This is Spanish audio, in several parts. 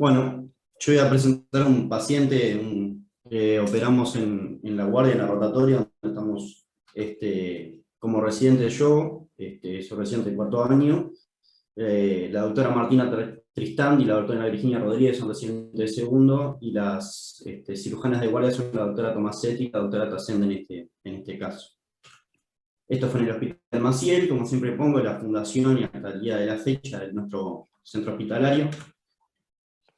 Bueno, yo voy a presentar un paciente que operamos en La Guardia, en la rotatoria, donde estamos como residente yo, soy residente de cuarto año. La doctora Martina Tristán y la doctora Virginia Rodríguez son residentes de segundo, y las cirujanas de guardia son la doctora Tomasetti y la doctora Trascende en este caso. Esto fue en el Hospital Maciel, como siempre pongo, la fundación y hasta el día de la fecha de nuestro centro hospitalario.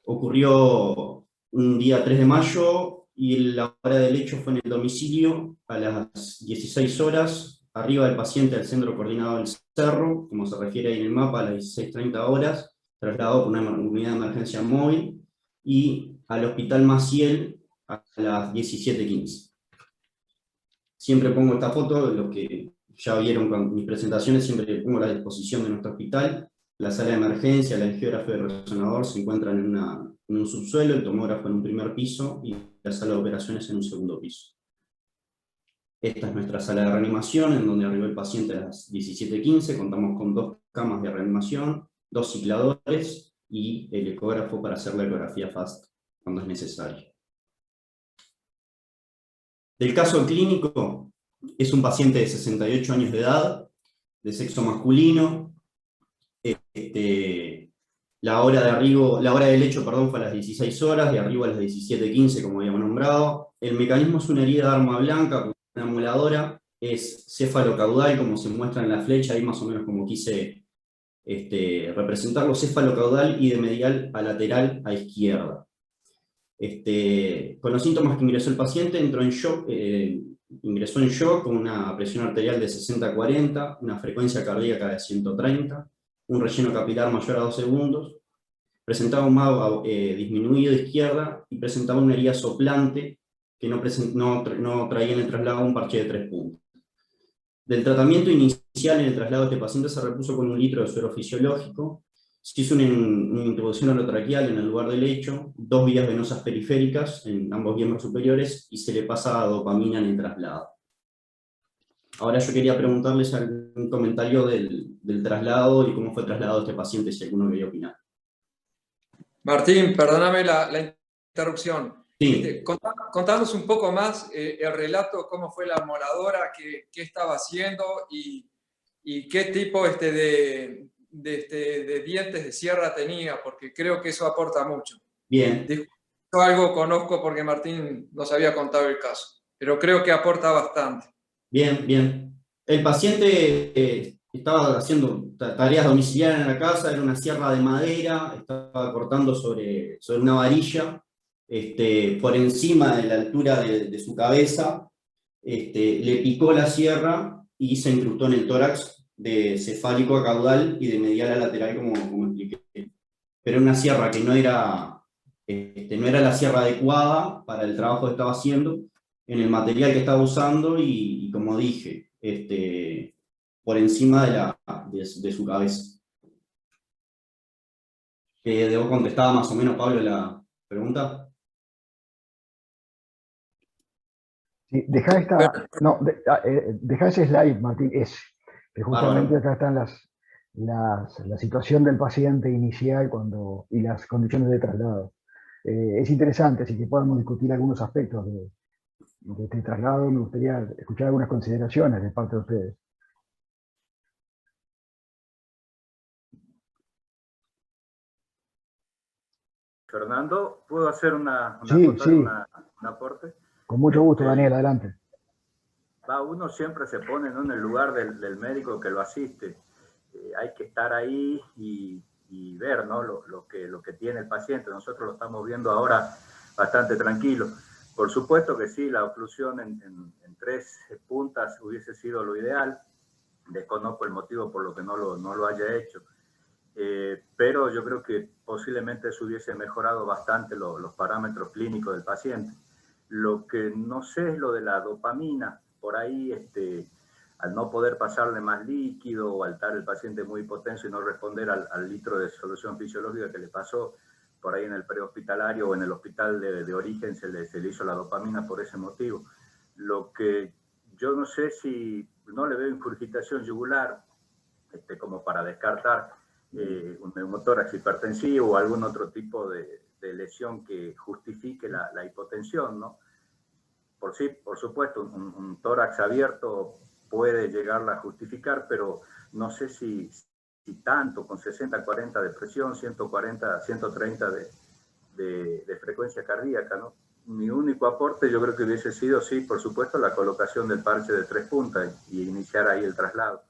Ocurrió un día 3 de mayo y la hora del hecho fue en el domicilio a las 16 horas, arriba del paciente al centro coordinado del Cerro, como se refiere ahí en el mapa, a las 16:30 horas, trasladado por una unidad de emergencia móvil, y al Hospital Maciel a las 17:15. Siempre pongo esta foto, los que ya vieron con mis presentaciones, siempre pongo a la disposición de nuestro hospital. La sala de emergencia, el angiógrafo y el resonador se encuentran en un subsuelo, el tomógrafo en un primer piso y la sala de operaciones en un segundo piso. Esta es nuestra sala de reanimación, en donde arribó el paciente a las 17:15. Contamos con 2 camas de reanimación, 2 cicladores y el ecógrafo para hacer la ecografía FAST cuando es necesario. Del caso clínico, es un paciente de 68 años de edad, de sexo masculino. La hora del hecho, perdón, fue a las 16 horas, de arriba a las 17:15, como habíamos nombrado. El mecanismo es una herida de arma blanca con una amoladora, es cefalocaudal, como se muestra en la flecha, ahí más o menos como quise representarlo, cefalocaudal y de medial a lateral a izquierda. Con los síntomas que ingresó el paciente, ingresó en shock con una presión arterial de 60-40, una frecuencia cardíaca de 130, un relleno capilar mayor a 2 segundos, presentaba un MAO disminuido de izquierda y presentaba una herida soplante que no traía en el traslado un parche de 3 puntos. Del tratamiento inicial en el traslado de este paciente se repuso con 1 litro de suero fisiológico, se hizo una introducción orotraqueal en el lugar del hecho, 2 vías venosas periféricas en ambos miembros superiores y se le pasa dopamina en el traslado. Ahora yo quería preguntarles algún comentario del traslado y cómo fue trasladado este paciente, si alguno quería opinar. Martín, perdóname la interrupción. Sí. Contanos un poco más el relato, cómo fue la amoladora, qué estaba haciendo y qué tipo de dientes de sierra tenía, porque creo que eso aporta mucho. Bien. Yo algo conozco porque Martín nos había contado el caso, pero creo que aporta bastante. Bien, bien. El paciente estaba haciendo tareas domiciliarias en la casa, era una sierra de madera, estaba cortando sobre una varilla, por encima de la altura de su cabeza, le picó la sierra y se incrustó en el tórax de cefálico a caudal y de medial a lateral, como expliqué. Pero una sierra que no era la sierra adecuada para el trabajo que estaba haciendo, en el material que estaba usando y como dije, por encima de su cabeza. ¿Debo contestar más o menos, Pablo, la pregunta? Sí, deja ese slide, Martín, ese. Que justamente acá están la situación del paciente inicial y las condiciones de traslado. Es interesante, así que podemos discutir algunos aspectos de este traslado. Me gustaría escuchar algunas consideraciones de parte de ustedes. Fernando, ¿puedo hacer un aporte? Con mucho gusto, Daniel, adelante. Uno siempre se pone en el lugar del médico que lo asiste. Hay que estar ahí y ver, ¿no? lo que tiene el paciente. Nosotros lo estamos viendo ahora bastante tranquilo. Por supuesto que sí, la oclusión en 3 puntas hubiese sido lo ideal. Desconozco el motivo por lo que no lo haya hecho. Pero yo creo que posiblemente eso hubiese mejorado bastante los parámetros clínicos del paciente. Lo que no sé es lo de la dopamina. Por ahí, al no poder pasarle más líquido o al estar el paciente muy hipotenso y no responder al litro de solución fisiológica que le pasó por ahí en el prehospitalario o en el hospital de origen, se le hizo la dopamina por ese motivo. Lo que yo no sé si no le veo ingurgitación yugular, como para descartar un neumotórax hipertensivo o algún otro tipo de de lesión que justifique la hipotensión, ¿no? Por supuesto, un tórax abierto puede llegarla a justificar, pero no sé si tanto, con 60-40 de presión, 140-130 de frecuencia cardíaca, ¿no? Mi único aporte yo creo que hubiese sido, sí, por supuesto, la colocación del parche de 3 puntas y iniciar ahí el traslado.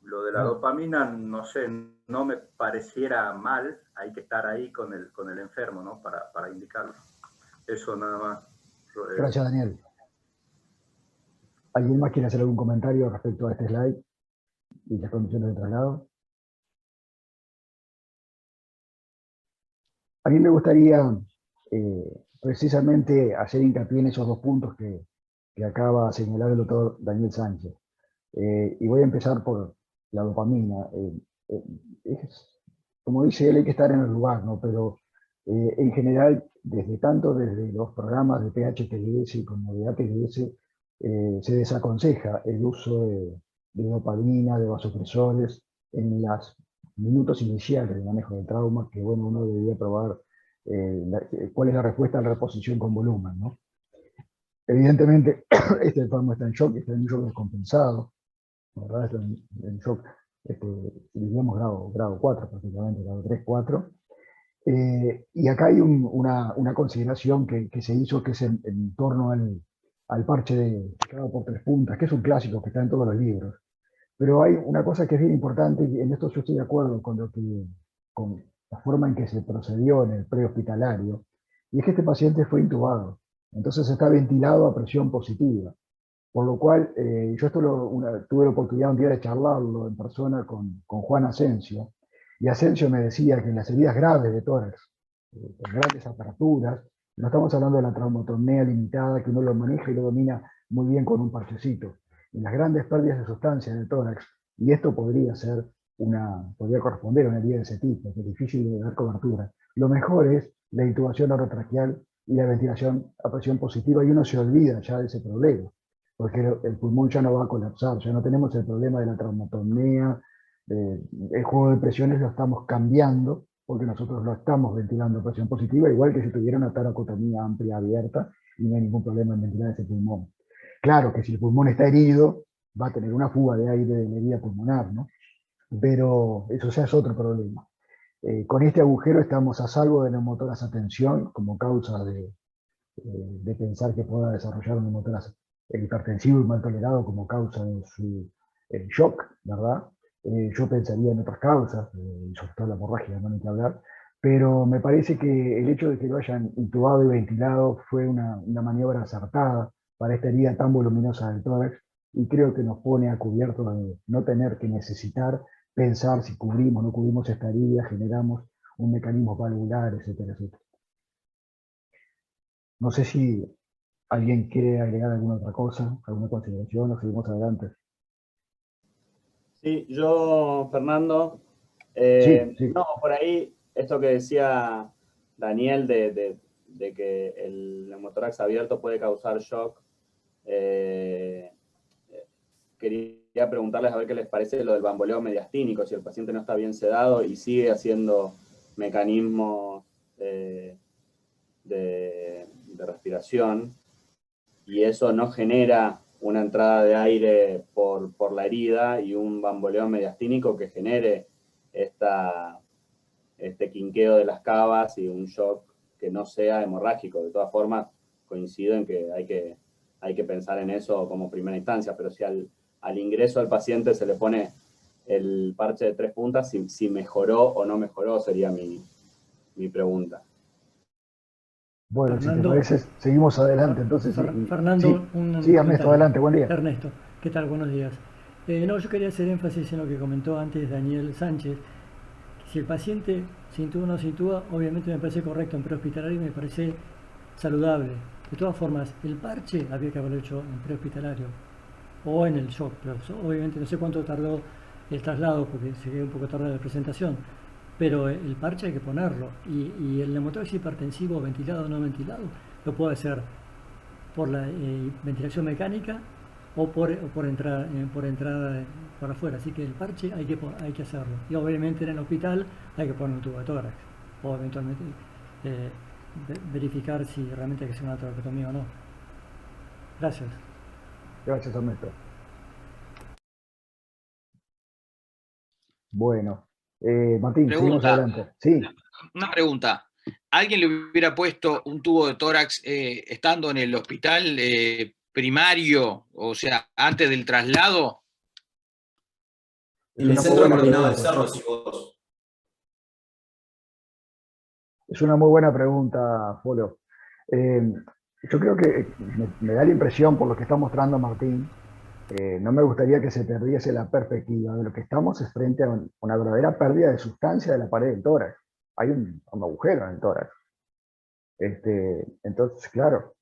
Lo de la dopamina, no sé, no me pareciera mal, hay que estar ahí con el enfermo, ¿no? Para indicarlo. Eso nada más. Gracias, Daniel. ¿Alguien más quiere hacer algún comentario respecto a este slide y las condiciones de traslado? A mí me gustaría precisamente hacer hincapié en esos dos puntos que acaba de señalar el doctor Daniel Sánchez. Y voy a empezar por la dopamina. Como dice él, hay que estar en el lugar, ¿no? Pero en general, desde los programas de PHTLS como de ATLS, se desaconseja el uso de dopamina, de vasopresores, en los minutos iniciales de manejo del trauma, que bueno, uno debería probar cuál es la respuesta a la reposición con volumen, ¿no? Evidentemente, este enfermo está en shock, está en un shock descompensado, ¿verdad? Está en shock, diríamos grado 4, prácticamente, grado 3, 4. Y acá hay una consideración que se hizo, que es en torno al parche de cada por 3 puntas, que es un clásico que está en todos los libros. Pero hay una cosa que es bien importante, y en esto yo estoy de acuerdo con la forma en que se procedió en el prehospitalario, y es que este paciente fue intubado. Entonces está ventilado a presión positiva. Por lo cual, yo tuve la oportunidad un día de charlarlo en persona con Juan Asensio, y Asensio me decía que en las heridas graves de tórax, con grandes aperturas, no estamos hablando de la traumatomía limitada, que uno lo maneja y lo domina muy bien con un parchecito. En las grandes pérdidas de sustancia del tórax, y esto podría corresponder a una herida de ese tipo, que es difícil de dar cobertura. Lo mejor es la intubación orotraqueal y la ventilación a presión positiva, y uno se olvida ya de ese problema, porque el pulmón ya no va a colapsar, ya no tenemos el problema de la traumatomía, el juego de presiones lo estamos cambiando, porque nosotros lo estamos ventilando a presión positiva, igual que si tuviera una taracotomía amplia, abierta, y no hay ningún problema en ventilar ese pulmón. Claro que si el pulmón está herido, va a tener una fuga de aire de la herida pulmonar, ¿no? Pero eso ya es otro problema. Con este agujero estamos a salvo de neumotoras a tensión, como causa de pensar que pueda desarrollar un neumotoras hipertensivo y mal tolerado como causa de su shock, ¿verdad? Yo pensaría en otras causas, sobre todo la hemorragia, no hay que hablar, pero me parece que el hecho de que lo hayan intubado y ventilado fue una maniobra acertada para esta herida tan voluminosa del tórax, y creo que nos pone a cubierto de no tener que necesitar pensar si cubrimos o no cubrimos esta herida, generamos un mecanismo valvular, etcétera, etcétera. No sé si alguien quiere agregar alguna otra cosa, alguna consideración, o seguimos adelante. Sí, yo, Fernando, sí. no, por ahí, esto que decía Daniel de que el neumotórax abierto puede causar shock, quería preguntarles a ver qué les parece lo del bamboleo mediastínico, si el paciente no está bien sedado y sigue haciendo mecanismos de respiración, y eso no genera una entrada de aire por la herida y un bamboleo mediastínico que genere este quinqueo de las cavas y un shock que no sea hemorrágico. De todas formas, coincido en que hay que pensar en eso como primera instancia, pero si al ingreso al paciente se le pone el parche de 3 puntas, si mejoró o no mejoró sería mi pregunta. Bueno, Fernando, si te parece, seguimos adelante. Entonces, Fernando, sí, Ernesto, adelante, buen día. Ernesto, ¿qué tal? Buenos días. No, yo quería hacer énfasis en lo que comentó antes Daniel Sánchez. Si el paciente se intuba o no se intuba, obviamente me parece correcto en prehospitalario y me parece saludable. De todas formas, el parche había que haberlo hecho en prehospitalario o en el shock, pero obviamente no sé cuánto tardó el traslado, porque se quedó un poco tarde la presentación, pero el parche hay que ponerlo, y el neumotórax hipertensivo, ventilado o no ventilado, lo puede hacer por la ventilación mecánica o por entrada por afuera, así que el parche hay que hacerlo, y obviamente en el hospital hay que poner un tubo de tórax, o eventualmente verificar si realmente hay que hacer una toracotomía o no. Gracias. Gracias, Ernesto. Bueno, Martín, seguimos Pregunta. adelante. Sí. Una pregunta. ¿Alguien le hubiera puesto un tubo de tórax estando en el hospital primario, o sea, antes del traslado? En el centro coordinado de Cerro, si vos. Es una muy buena pregunta, Polo. Yo creo que me da la impresión, por lo que está mostrando Martín, no me gustaría que se perdiese la perspectiva de lo que estamos es frente a una verdadera pérdida de sustancia de la pared del tórax. Hay un agujero en el tórax. Entonces, claro,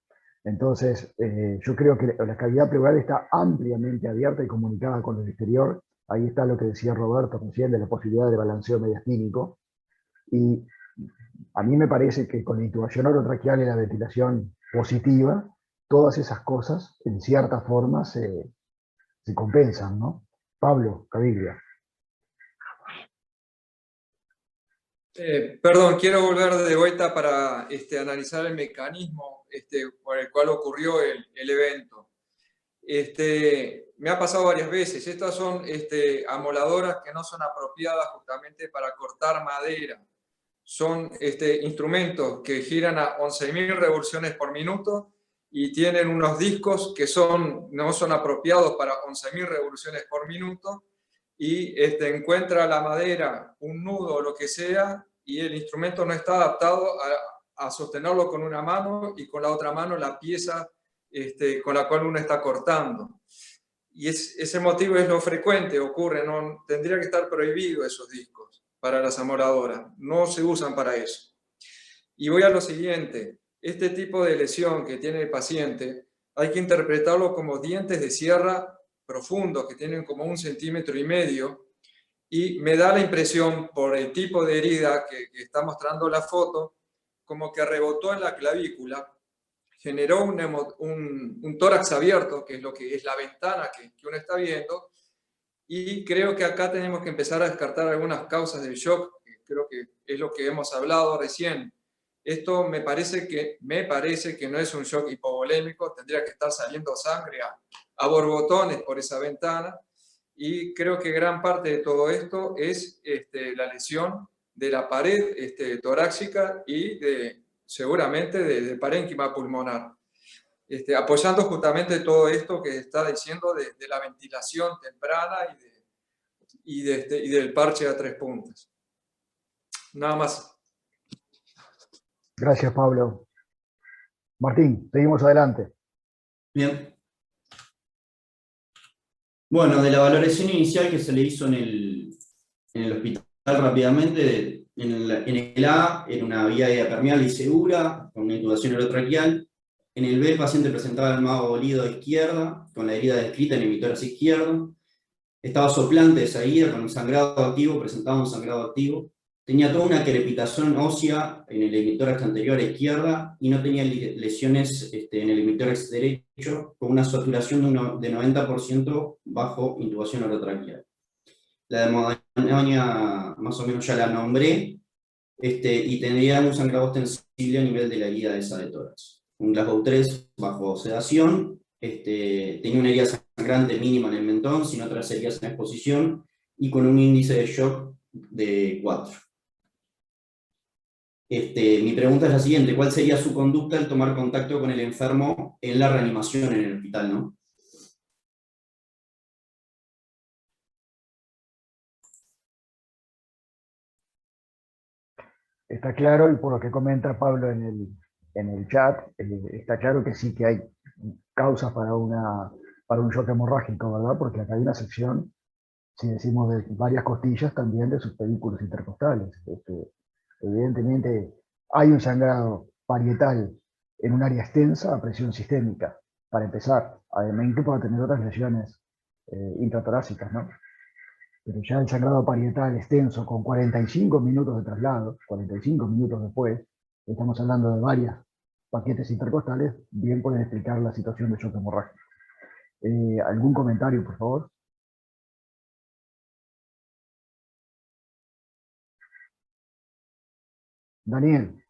yo creo que la cavidad pleural está ampliamente abierta y comunicada con el exterior. Ahí está lo que decía Roberto recién de la posibilidad de balanceo mediastínico. Y a mí me parece que con la intubación orotraqueal y la ventilación positiva, todas esas cosas, en cierta forma, se compensan, ¿no? Pablo Caviglia. Perdón, quiero volver de vuelta para analizar el mecanismo por el cual ocurrió el evento. Me ha pasado varias veces. Estas son amoladoras que no son apropiadas justamente para cortar madera. Son instrumentos que giran a 11.000 revoluciones por minuto y tienen unos discos que no son apropiados para 11.000 revoluciones por minuto, y encuentra la madera, un nudo o lo que sea, y el instrumento no está adaptado a sostenerlo con una mano y con la otra mano la pieza con la cual uno está cortando. Y ese motivo es lo frecuente, ocurre, no, tendría que estar prohibido esos discos para las amoladoras, no se usan para eso. Y voy a lo siguiente, este tipo de lesión que tiene el paciente hay que interpretarlo como dientes de sierra profundos que tienen como 1,5 centímetros, y me da la impresión, por el tipo de herida que está mostrando la foto, como que rebotó en la clavícula, generó un tórax abierto, que es lo que es la ventana que uno está viendo, y creo que acá tenemos que empezar a descartar algunas causas del shock, que creo que es lo que hemos hablado recién. Esto me parece que no es un shock hipovolémico, tendría que estar saliendo sangre a borbotones por esa ventana, y creo que gran parte de todo esto es la lesión de la pared torácica y seguramente de parénquima pulmonar. Apoyando justamente todo esto que está diciendo de la ventilación temprana y del parche a 3 puntas. Nada más. Gracias, Pablo. Martín, seguimos adelante. Bien. Bueno, de la valoración inicial que se le hizo en el hospital rápidamente, en el A era una vía aérea permeable y segura, con una intubación orotraqueal. En el B el paciente presentaba el mago bolido a izquierda, con la herida descrita en el emitórax izquierdo. Estaba soplante de salida, con un sangrado activo, presentaba un sangrado activo. Tenía toda una crepitación ósea en el emitórax anterior a izquierda y no tenía lesiones en el emitórax derecho, con una saturación de 90% bajo intubación orotraqueal. La hemodinamia más o menos ya la nombré, y tendría un sangrado ostensible a nivel de la herida esa de tórax. Un Glasgow 3 bajo sedación, tenía una herida sangrante mínima en el mentón, sin otras heridas en exposición, y con un índice de shock de 4. Mi pregunta es la siguiente: ¿cuál sería su conducta al tomar contacto con el enfermo en la reanimación en el hospital, no? Está claro, y por lo que comenta Pablo en el chat, está claro que sí que hay causas para un shock hemorrágico, ¿verdad? Porque acá hay una sección, si decimos de varias costillas, también de sus pedículos intercostales. Evidentemente hay un sangrado parietal en un área extensa a presión sistémica, para empezar. Además que puede tener otras lesiones intratorácicas, ¿no? Pero ya el sangrado parietal extenso con 45 minutos de traslado, 45 minutos después, estamos hablando de varios paquetes intercostales, bien pueden explicar la situación de shock hemorrágico. ¿Algún comentario, por favor? Daniel.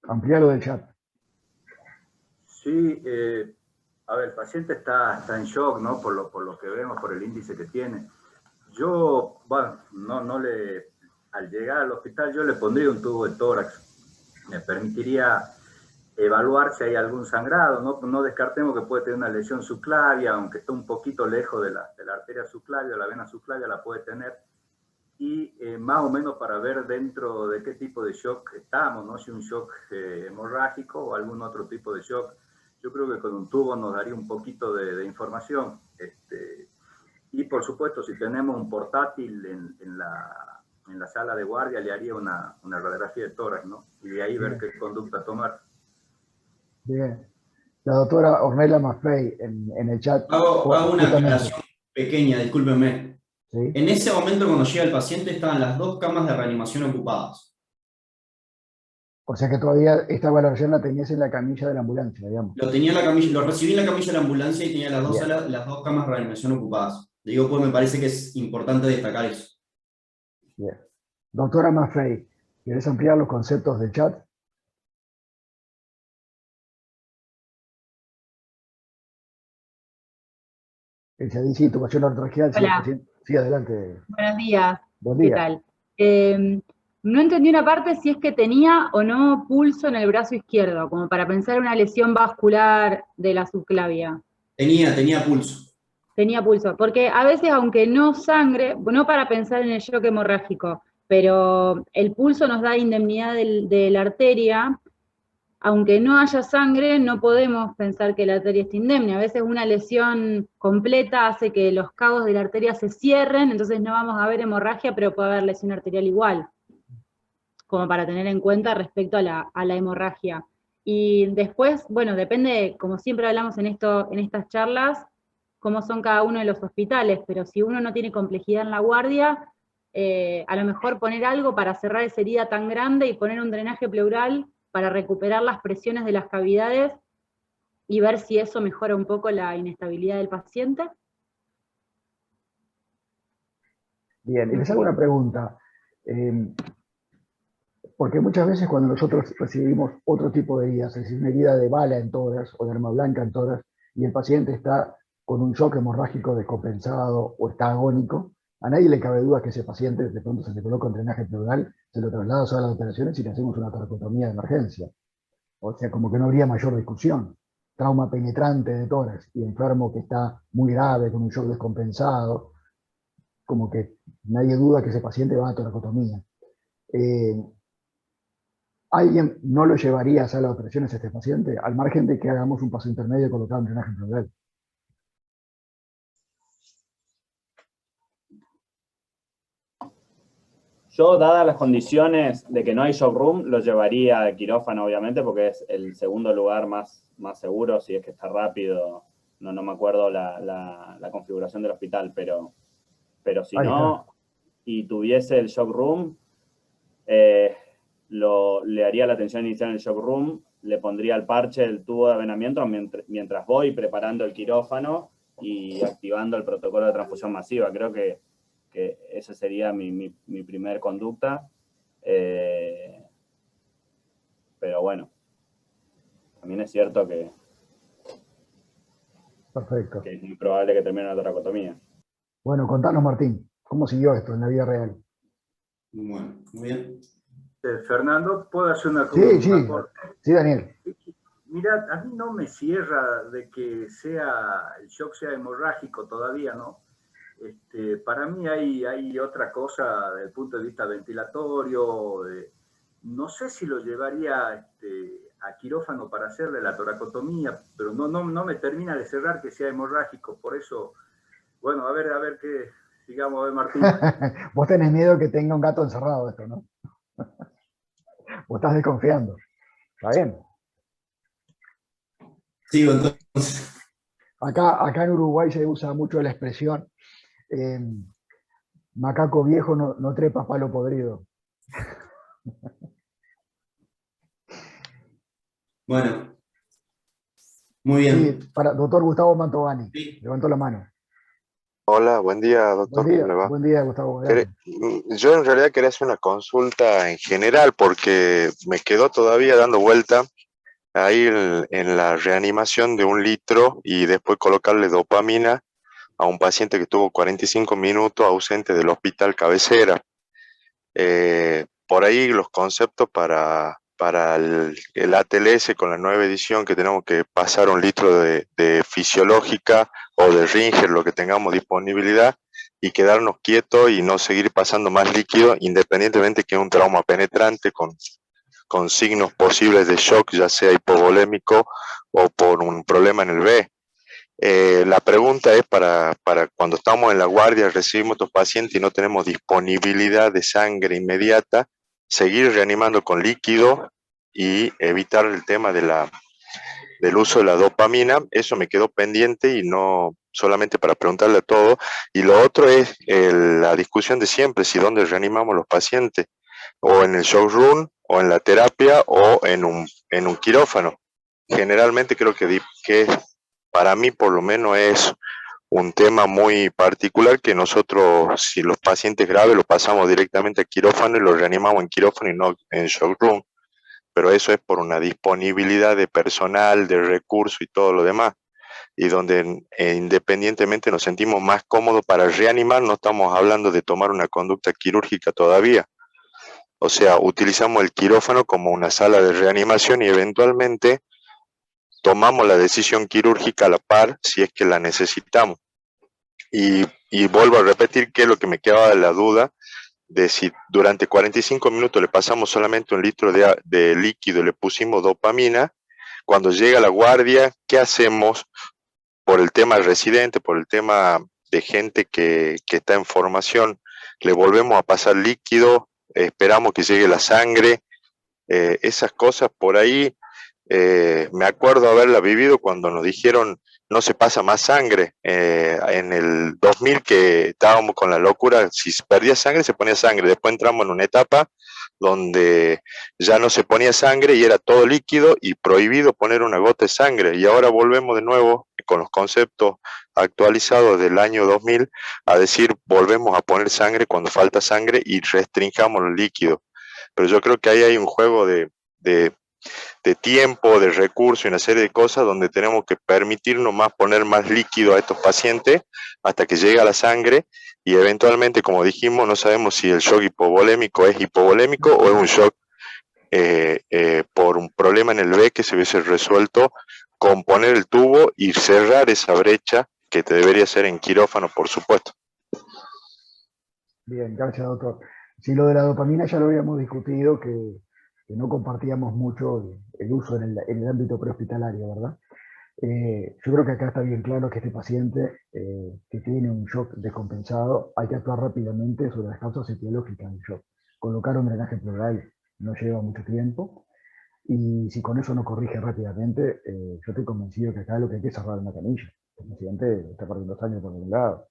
Ampliar lo del chat. Sí, a ver, el paciente está en shock, ¿no? Por lo que vemos, por el índice que tiene. Yo, bueno, al llegar al hospital yo le pondría un tubo de tórax. Me permitiría evaluar si hay algún sangrado, ¿no? No descartemos que puede tener una lesión subclavia, aunque esté un poquito lejos de la arteria subclavia, la vena subclavia la puede tener. Y más o menos para ver dentro de qué tipo de shock estamos, ¿no? Si un shock hemorrágico o algún otro tipo de shock. Yo creo que con un tubo nos daría un poquito de información. Y por supuesto, si tenemos un portátil en la sala de guardia, le haría una radiografía de tórax, ¿no? Y de ahí ver qué conducta tomar. Bien. La doctora Ornella Maffei en el chat. Hago una justamente. aclaración pequeña, discúlpenme. ¿Sí? En ese momento, cuando llega el paciente, estaban las 2 camas de reanimación ocupadas. O sea que todavía esta valoración la tenías en la camilla de la ambulancia, digamos. Lo recibí en la camilla de la ambulancia y tenía las Bien. las 2 camas de reanimación ocupadas. Digo, pues me parece que es importante destacar eso. Bien. Doctora Maffei, ¿quieres ampliar los conceptos del chat? El chat dice intubación orotraqueal. Hola. Sí, adelante. Buenos días. Buen ¿Qué día. tal? No entendí una parte si es que tenía o no pulso en el brazo izquierdo, como para pensar en una lesión vascular de la subclavia. Tenía pulso. Tenía pulso, porque a veces aunque no sangre, no para pensar en el shock hemorrágico, pero el pulso nos da indemnidad de la arteria. Aunque no haya sangre, no podemos pensar que la arteria esté indemne. A veces una lesión completa hace que los cabos de la arteria se cierren, entonces no vamos a ver hemorragia, pero puede haber lesión arterial igual, como para tener en cuenta respecto a la hemorragia. Y después, bueno, depende, como siempre hablamos en estas charlas, cómo son cada uno de los hospitales, pero si uno no tiene complejidad en la guardia, a lo mejor poner algo para cerrar esa herida tan grande y poner un drenaje pleural para recuperar las presiones de las cavidades y ver si eso mejora un poco la inestabilidad del paciente. Bien, y les hago una pregunta. Porque muchas veces cuando nosotros recibimos otro tipo de heridas, es decir, una herida de bala en tórax o de arma blanca en tórax, y el paciente está con un shock hemorrágico descompensado o está agónico, a nadie le cabe duda que ese paciente de pronto se le coloca un drenaje pleural, se lo traslada a sala de operaciones y le hacemos una toracotomía de emergencia. O sea, como que no habría mayor discusión. Trauma penetrante de tórax y enfermo que está muy grave, con un shock descompensado, como que nadie duda que ese paciente va a toracotomía. ¿Alguien no lo llevaría a sala de operaciones a este paciente, al margen de que hagamos un paso intermedio y colocar un drenaje pleural? Yo, dadas las condiciones de que no hay shock room, lo llevaría al quirófano, obviamente, porque es el segundo lugar más seguro, si es que está rápido. No me acuerdo la configuración del hospital, pero si no, y tuviese el shock room, le haría la atención inicial en el shock room, le pondría el parche, el tubo de avenamiento, mientras voy preparando el quirófano y activando el protocolo de transfusión masiva. Creo que esa sería mi primer conducta. Pero bueno, también es cierto que Perfecto. es muy probable que termine la toracotomía. Bueno, contanos, Martín, ¿cómo siguió esto en la vida real? Bueno, muy bien. Fernando, ¿puedo hacer un aporte? Sí, Daniel. Mira, a mí no me cierra de que el shock sea hemorrágico todavía, ¿no? Para mí hay otra cosa desde el punto de vista ventilatorio. No sé si lo llevaría a quirófano para hacerle la toracotomía, pero no me termina de cerrar que sea hemorrágico. Por eso, bueno, a ver qué, sigamos, a ver, Martín. Vos tenés miedo que tenga un gato encerrado esto, ¿no? Vos estás desconfiando. ¿Está bien? Sigo entonces. Acá en Uruguay se usa mucho la expresión macaco viejo no trepa palo podrido. Bueno, muy bien. Sí, para doctor Gustavo Mantovani. Sí. Levantó la mano. Hola, buen día, doctor, ¿cómo le va? Buen día, Gustavo. Yo en realidad quería hacer una consulta en general porque me quedó todavía dando vuelta ahí en la reanimación de 1 litro y después colocarle dopamina a un paciente que estuvo 45 minutos ausente del hospital cabecera. Por ahí los conceptos para el ATLS con la nueva edición, que tenemos que pasar 1 litro de fisiológica o de Ringer, lo que tengamos disponibilidad, y quedarnos quietos y no seguir pasando más líquido, independientemente que es un trauma penetrante con signos posibles de shock, ya sea hipovolémico o por un problema en el B. La pregunta es para cuando estamos en la guardia, recibimos estos pacientes y no tenemos disponibilidad de sangre inmediata, seguir reanimando con líquido y evitar el tema del uso de la dopamina. Eso me quedó pendiente y no solamente para preguntarle a todo. Y lo otro es la discusión de siempre, si dónde reanimamos los pacientes, o en el shock room, o en la terapia, o en un quirófano. Generalmente creo que para mí por lo menos es un tema muy particular que nosotros, si los pacientes graves, los pasamos directamente a quirófano y los reanimamos en quirófano y no en shock room. Pero eso es por una disponibilidad de personal, de recursos y todo lo demás. Y donde independientemente nos sentimos más cómodos para reanimar, no estamos hablando de tomar una conducta quirúrgica todavía. O sea, utilizamos el quirófano como una sala de reanimación y eventualmente tomamos la decisión quirúrgica a la par si es que la necesitamos. Y vuelvo a repetir que es lo que me quedaba de la duda de si durante 45 minutos le pasamos solamente 1 litro de líquido y le pusimos dopamina, cuando llega la guardia, ¿qué hacemos por el tema residente, por el tema de gente que está en formación? ¿Le volvemos a pasar líquido? ¿Esperamos que llegue la sangre? Esas cosas por ahí, me acuerdo haberla vivido cuando nos dijeron no se pasa más sangre. En el 2000 que estábamos con la locura, si se perdía sangre, se ponía sangre. Después entramos en una etapa donde ya no se ponía sangre y era todo líquido y prohibido poner una gota de sangre. Y ahora volvemos de nuevo con los conceptos actualizados del año 2000 a decir volvemos a poner sangre cuando falta sangre y restringamos los líquidos. Pero yo creo que ahí hay un juego de tiempo, de recursos y una serie de cosas donde tenemos que permitirnos poner más líquido a estos pacientes hasta que llegue a la sangre y eventualmente, como dijimos, no sabemos si el shock hipovolémico es hipovolémico o es un shock por un problema en el B que se hubiese resuelto con poner el tubo y cerrar esa brecha que te debería ser en quirófano, por supuesto. Bien, gracias, doctor. Si lo de la dopamina ya lo habíamos discutido, que no compartíamos mucho el uso en el ámbito prehospitalario, ¿verdad? Yo creo que acá está bien claro que este paciente que tiene un shock descompensado, hay que actuar rápidamente sobre las causas etiológicas del shock. Colocar un drenaje pleural no lleva mucho tiempo, y si con eso no corrige rápidamente, yo estoy convencido que acá lo que hay que es cerrar una canilla. El paciente está perdiendo sangre por un lado,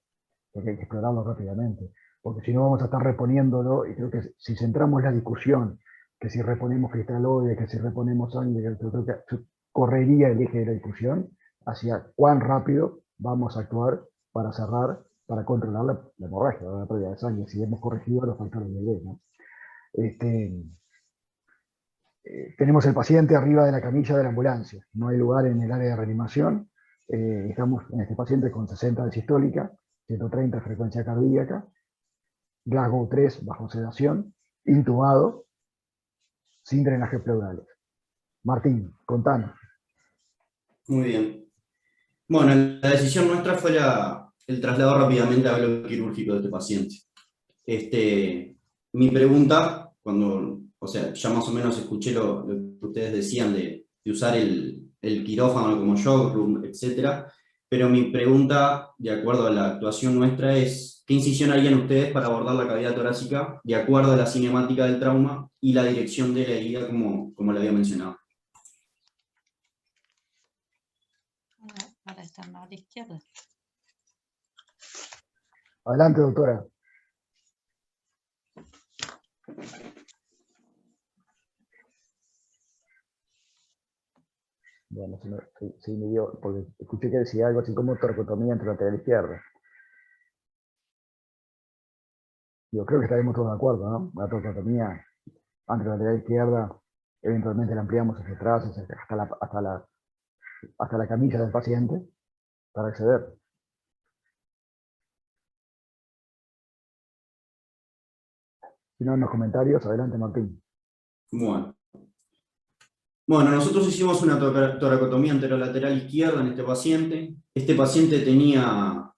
porque hay que explorarlo rápidamente, porque si no vamos a estar reponiéndolo, y creo que si centramos la discusión, que si reponemos cristaloides, que si reponemos sangre, creo que correría el eje de la discusión hacia cuán rápido vamos a actuar para cerrar, para controlar la hemorragia, la pérdida de sangre, si hemos corregido los factores de B, ¿no? Tenemos el paciente arriba de la camilla de la ambulancia, no hay lugar en el área de reanimación, estamos en este paciente con 60 de sistólica, 130 de frecuencia cardíaca, Glasgow 3 bajo sedación, intubado, sin drenaje pleurales. Martín, contanos. Muy bien. Bueno, la decisión nuestra fue el traslado rápidamente a bloque quirúrgico de este paciente. Mi pregunta, o sea, ya más o menos escuché lo que ustedes decían de usar el quirófano como shock room, etc. Pero mi pregunta, de acuerdo a la actuación nuestra, es ¿qué incisión harían ustedes para abordar la cavidad torácica de acuerdo a la cinemática del trauma y la dirección de la herida, como lo había mencionado? Para externar a la izquierda. Adelante, doctora. Bueno, sí me dio, porque escuché que decía algo así como torcotomía entre lateral izquierda. Yo creo que estaremos todos de acuerdo, ¿no? La toracotomía anterolateral izquierda, eventualmente la ampliamos hacia atrás, hasta la camilla del paciente, para acceder. Si no, en los comentarios, adelante Martín. Bueno, nosotros hicimos una toracotomía anterolateral izquierda en este paciente. Este paciente tenía,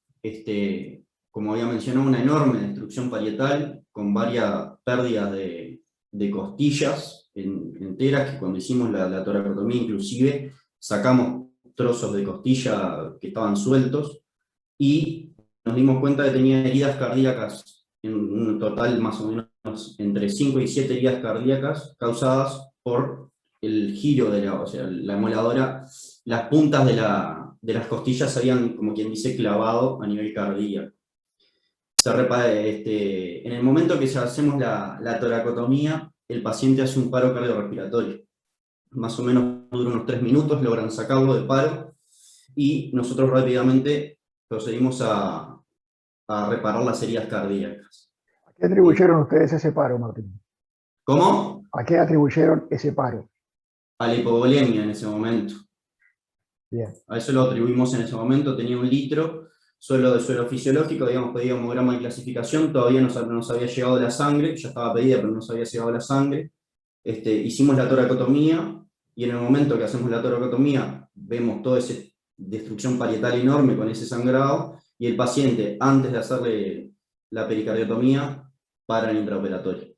como había mencionado, una enorme destrucción parietal, con varias pérdidas de costillas enteras, que cuando hicimos la toracotomía inclusive sacamos trozos de costilla que estaban sueltos, y nos dimos cuenta que tenía heridas cardíacas, en un total más o menos entre 5 y 7 heridas cardíacas causadas por el giro de la moladora. Las puntas de las costillas se habían, como quien dice, clavado a nivel cardíaco. En el momento que hacemos la toracotomía, el paciente hace un paro cardiorrespiratorio. Más o menos dura unos 3 minutos, logran sacarlo de paro, y nosotros rápidamente procedimos a reparar las heridas cardíacas. ¿A qué atribuyeron ustedes ese paro, Martín? ¿Cómo? ¿A qué atribuyeron ese paro? A la hipovolemia en ese momento. Bien. A eso lo atribuimos en ese momento. Tenía 1 litro solo de suero fisiológico, habíamos pedido hemograma de clasificación, todavía no nos había llegado la sangre, ya estaba pedida, pero no nos había llegado la sangre. Hicimos la toracotomía, y en el momento que hacemos la toracotomía vemos toda esa destrucción parietal enorme con ese sangrado, y el paciente, antes de hacerle la pericardiotomía, para el intraoperatorio.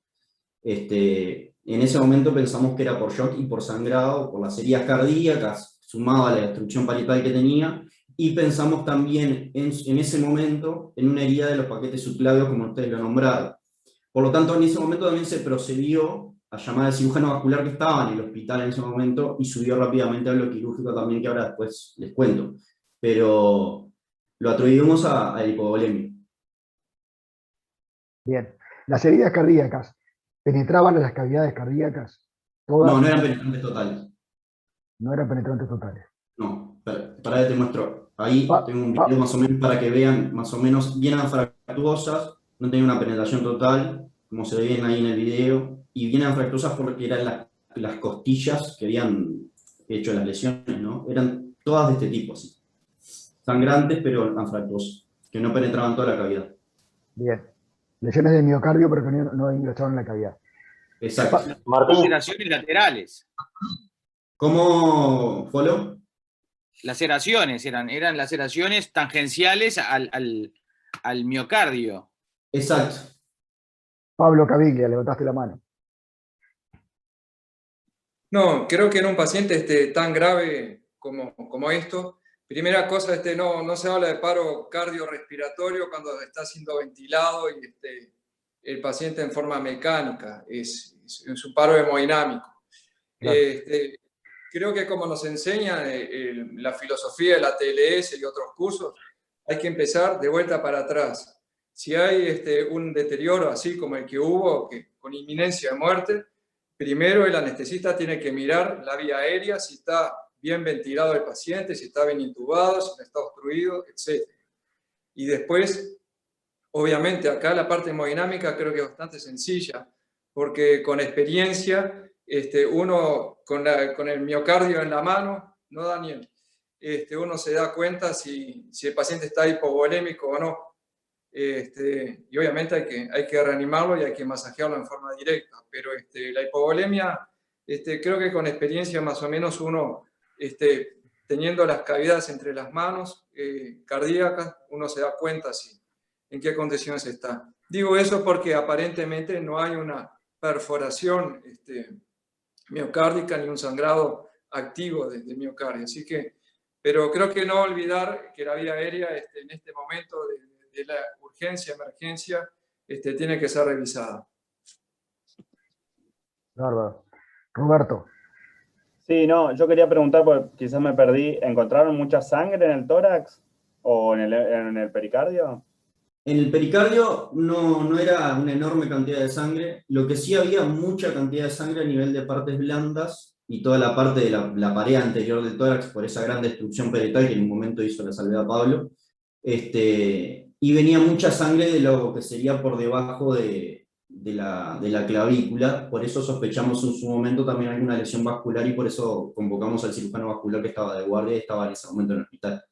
En ese momento pensamos que era por shock y por sangrado, por las heridas cardíacas, sumado a la destrucción parietal que tenía, y pensamos también en ese momento en una herida de los paquetes subclavios, como ustedes lo nombraron. Por lo tanto, en ese momento también se procedió a llamar al cirujano vascular que estaba en el hospital en ese momento, y subió rápidamente a lo quirúrgico también, que ahora después les cuento. Pero lo atribuimos a la hipovolemia. Bien. Las heridas cardíacas, ¿penetraban en las cavidades cardíacas? ¿Todas? No, no eran penetrantes totales. No eran penetrantes totales. No, para que te muestro. Ahí tengo un video más o menos para que vean, más o menos, bien anfractuosas, no tenía una penetración total, como se ven ahí en el video, y bien anfractuosas porque eran las costillas que habían hecho las lesiones, ¿no? Eran todas de este tipo, así. Sangrantes, pero anfractuosas, que no penetraban toda la cavidad. Bien. Lesiones de miocardio, pero que no ingresaron en la cavidad. Exacto. Laceraciones laterales. ¿Cómo, Folo? Laceraciones, eran laceraciones tangenciales al miocardio. Exacto. Pablo Caviglia, levantaste la mano. No, creo que en un paciente tan grave como esto, primera cosa, no se habla de paro cardiorrespiratorio cuando está siendo ventilado y el paciente en forma mecánica, es un paro hemodinámico. Claro. Creo que como nos enseña la filosofía de la TLS y otros cursos, hay que empezar de vuelta para atrás. Si hay un deterioro así como el que hubo, con inminencia de muerte, primero el anestesista tiene que mirar la vía aérea, si está bien ventilado el paciente, si está bien intubado, si no está obstruido, etc. Y después, obviamente, acá la parte hemodinámica creo que es bastante sencilla, porque con experiencia, uno con el miocardio en la mano, ¿no, Daniel? Uno se da cuenta si el paciente está hipovolémico o no. Y obviamente hay que reanimarlo y hay que masajearlo en forma directa, pero la hipovolemia, creo que con experiencia más o menos uno, teniendo las cavidades entre las manos cardíacas, uno se da cuenta en qué condiciones está. Digo eso porque aparentemente no hay una perforación miocárdica ni un sangrado activo de miocardio, así que, pero creo que no olvidar que la vía aérea en este momento de la urgencia, emergencia, tiene que ser revisada. Bárbaro. Roberto. Sí, no, yo quería preguntar, porque quizás me perdí, ¿encontraron mucha sangre en el tórax o en el pericardio? En el pericardio no era una enorme cantidad de sangre, lo que sí había mucha cantidad de sangre a nivel de partes blandas y toda la parte de la pared anterior del tórax por esa gran destrucción parietal que en un momento hizo la salvedad Pablo. y venía mucha sangre de lo que sería por debajo de la clavícula, por eso sospechamos en su momento también alguna lesión vascular y por eso convocamos al cirujano vascular que estaba de guardia y estaba en ese momento en el hospital.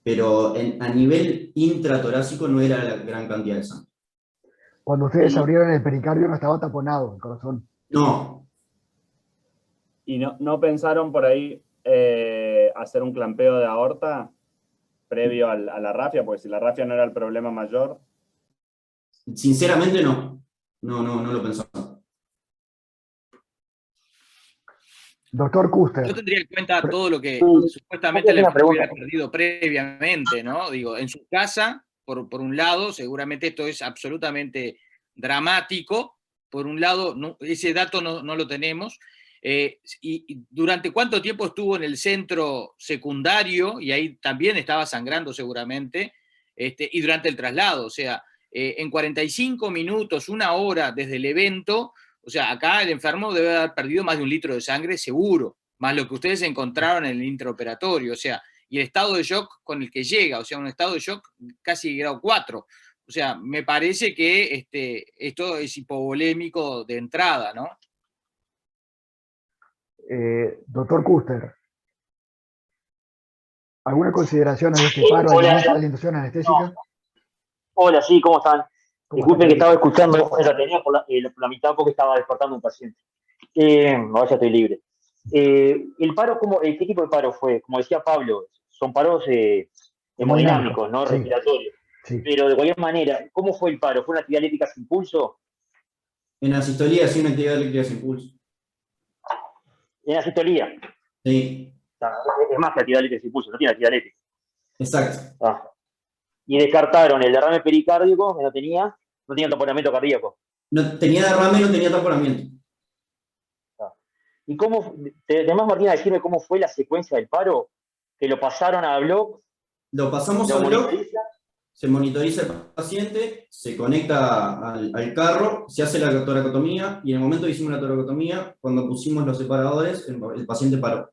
Pero a nivel intratorácico no era la gran cantidad de sangre. Cuando ustedes abrieron el pericardio no estaba taponado el corazón. No. ¿Y no pensaron por ahí hacer un clampeo de aorta previo a la rafia? Porque si la rafia no era el problema mayor. Sinceramente no. No lo pensamos. Doctor Kuster. Yo tendría en cuenta todo lo que supuestamente le hubiera perdido previamente, ¿no? Digo, en su casa, por un lado, seguramente esto es absolutamente dramático. Por un lado, ese dato no lo tenemos. Y durante cuánto tiempo estuvo en el centro secundario, y ahí también estaba sangrando seguramente, y durante el traslado, o sea, en 45 minutos, 1 hora desde el evento, o sea, acá el enfermo debe haber perdido más de 1 litro de sangre seguro, más lo que ustedes encontraron en el intraoperatorio, o sea, y el estado de shock con el que llega, o sea, un estado de shock casi grado 4. O sea, me parece que esto es hipovolémico de entrada, ¿no? Doctor Kuster, ¿alguna consideración de este paro al inicio de la inducción anestésica? Hola, sí, ¿cómo están? Disculpen que estaba escuchando, la tenía por la mitad porque estaba despertando un paciente. Ahora ya estoy libre. ¿El paro, qué tipo de paro fue? Como decía Pablo, son paros hemodinámicos, ¿no? Sí. Respiratorios. Sí. Pero de cualquier manera, ¿cómo fue el paro? ¿Fue una actividad eléctrica sin pulso? En asistolía sí, una actividad eléctrica sin pulso. En asistolía. Sí. Es más que actividad eléctrica sin pulso, no tiene actividad eléctrica. Exacto. Y descartaron el derrame pericárdico, que no tenía taponamiento cardíaco. No tenía derrame, no tenía taponamiento. ¿Y cómo, además, Martín, a decirme cómo fue la secuencia del paro? ¿Que lo pasaron a Block? Lo pasamos a Block, se monitoriza el paciente, se conecta al carro, se hace la toracotomía y en el momento que hicimos la toracotomía, cuando pusimos los separadores, el paciente paró.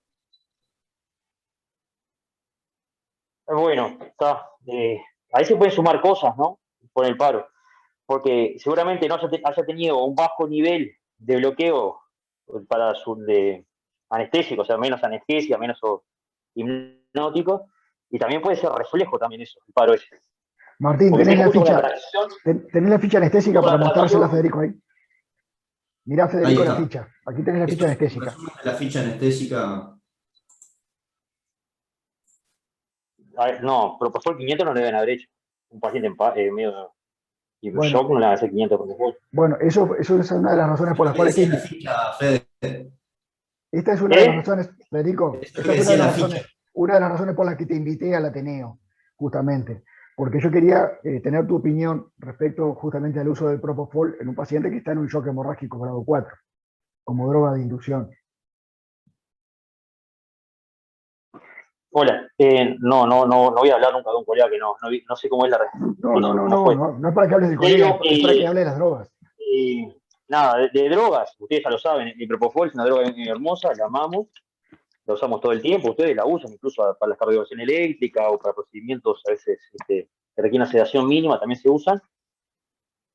Bueno, está. Ahí se pueden sumar cosas, ¿no? Por el paro. Porque seguramente no haya tenido un bajo nivel de bloqueo para de anestésico, o sea, menos anestesia, menos hipnótico, y también puede ser reflejo también eso, el paro ese. Martín, ¿tenés la ficha anestésica para mostrársela a Federico ahí? Mirá, Federico, la ficha. Aquí tenés la ficha anestésica. La ficha anestésica. A ver, no, Propofol 500 no le deben haber hecho. Un paciente medio shock no le van a hacer 500 Propofol. Bueno, eso es una de las razones por las cuales... Esta es una de las razones, Federico, una de las razones por las que te invité al Ateneo, justamente. Porque yo quería tener tu opinión respecto justamente al uso del Propofol en un paciente que está en un shock hemorrágico grado 4, como droga de inducción. Hola, no voy a hablar nunca de un colega que no sé cómo es la No es para que hables del colega, es para que hables de las drogas. Nada, de drogas, ustedes ya lo saben, el Propofol es una droga hermosa, la amamos, la usamos todo el tiempo, ustedes la usan incluso para la cardiovasculación eléctrica o para procedimientos a veces que requieren una sedación mínima, también se usan,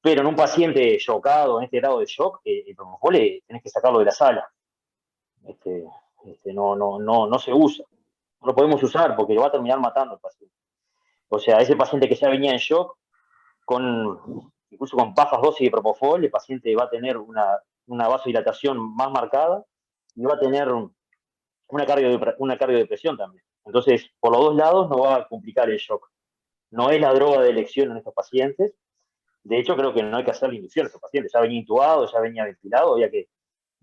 pero en un paciente shockado, en este grado de shock, el Propofol tenés que sacarlo de la sala, no se usa. No lo podemos usar porque lo va a terminar matando al paciente. O sea, ese paciente que ya venía en shock, incluso con bajas dosis de Propofol, el paciente va a tener una vasodilatación más marcada y va a tener una cardiodepresión también. Entonces, por los dos lados no va a complicar el shock. No es la droga de elección en estos pacientes. De hecho, creo que no hay que hacer la inducción a estos pacientes. Ya venía intubado, ya venía ventilado, había que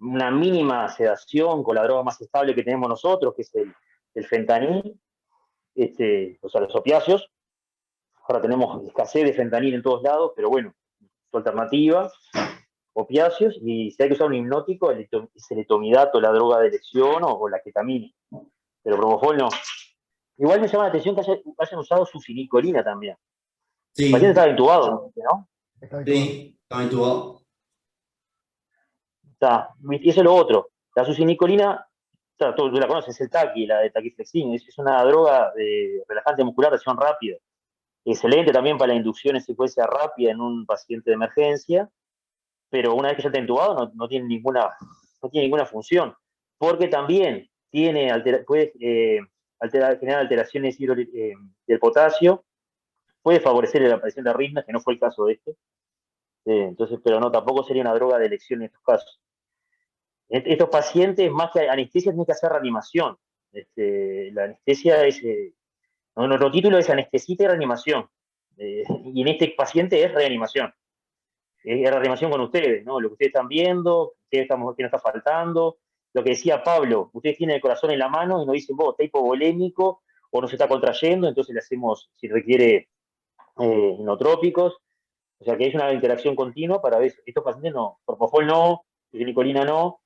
una mínima sedación con la droga más estable que tenemos nosotros, que es el fentanil, o sea, los opiáceos. Ahora tenemos escasez de fentanil en todos lados, pero bueno, su alternativa, opiáceos, y si hay que usar un hipnótico, es el etomidato, la droga de elección, o la ketamina. Pero Propofol no. Igual me llama la atención que hayan usado sufinicolina también. Sí. El paciente estaba intubado, ¿no? Sí, estaba intubado. Y eso es lo otro. La sucinicolina, tú la conoces, el taqui, la de taquiflexin, es una droga de relajante muscular de acción rápida. excelente también para la inducción en secuencia rápida en un paciente de emergencia, pero una vez que ya está intubado no tiene ninguna función, porque también puede generar alteraciones del potasio, puede favorecer la aparición de arritmias, que no fue el caso de este. Entonces, pero no, tampoco sería una droga de elección en estos casos. Estos pacientes, más que anestesia, tienen que hacer reanimación. La anestesia es, nuestro título es anestesita y reanimación. Y en este paciente es reanimación. Es reanimación con ustedes, ¿no? Lo que ustedes están viendo, qué nos está faltando. Lo que decía Pablo, ustedes tienen el corazón en la mano y nos dicen, vos, está hipovolémico o no se está contrayendo, entonces le hacemos, si requiere, inotrópicos. O sea que es una interacción continua para ver, estos pacientes no, propofol no, fenicolina no,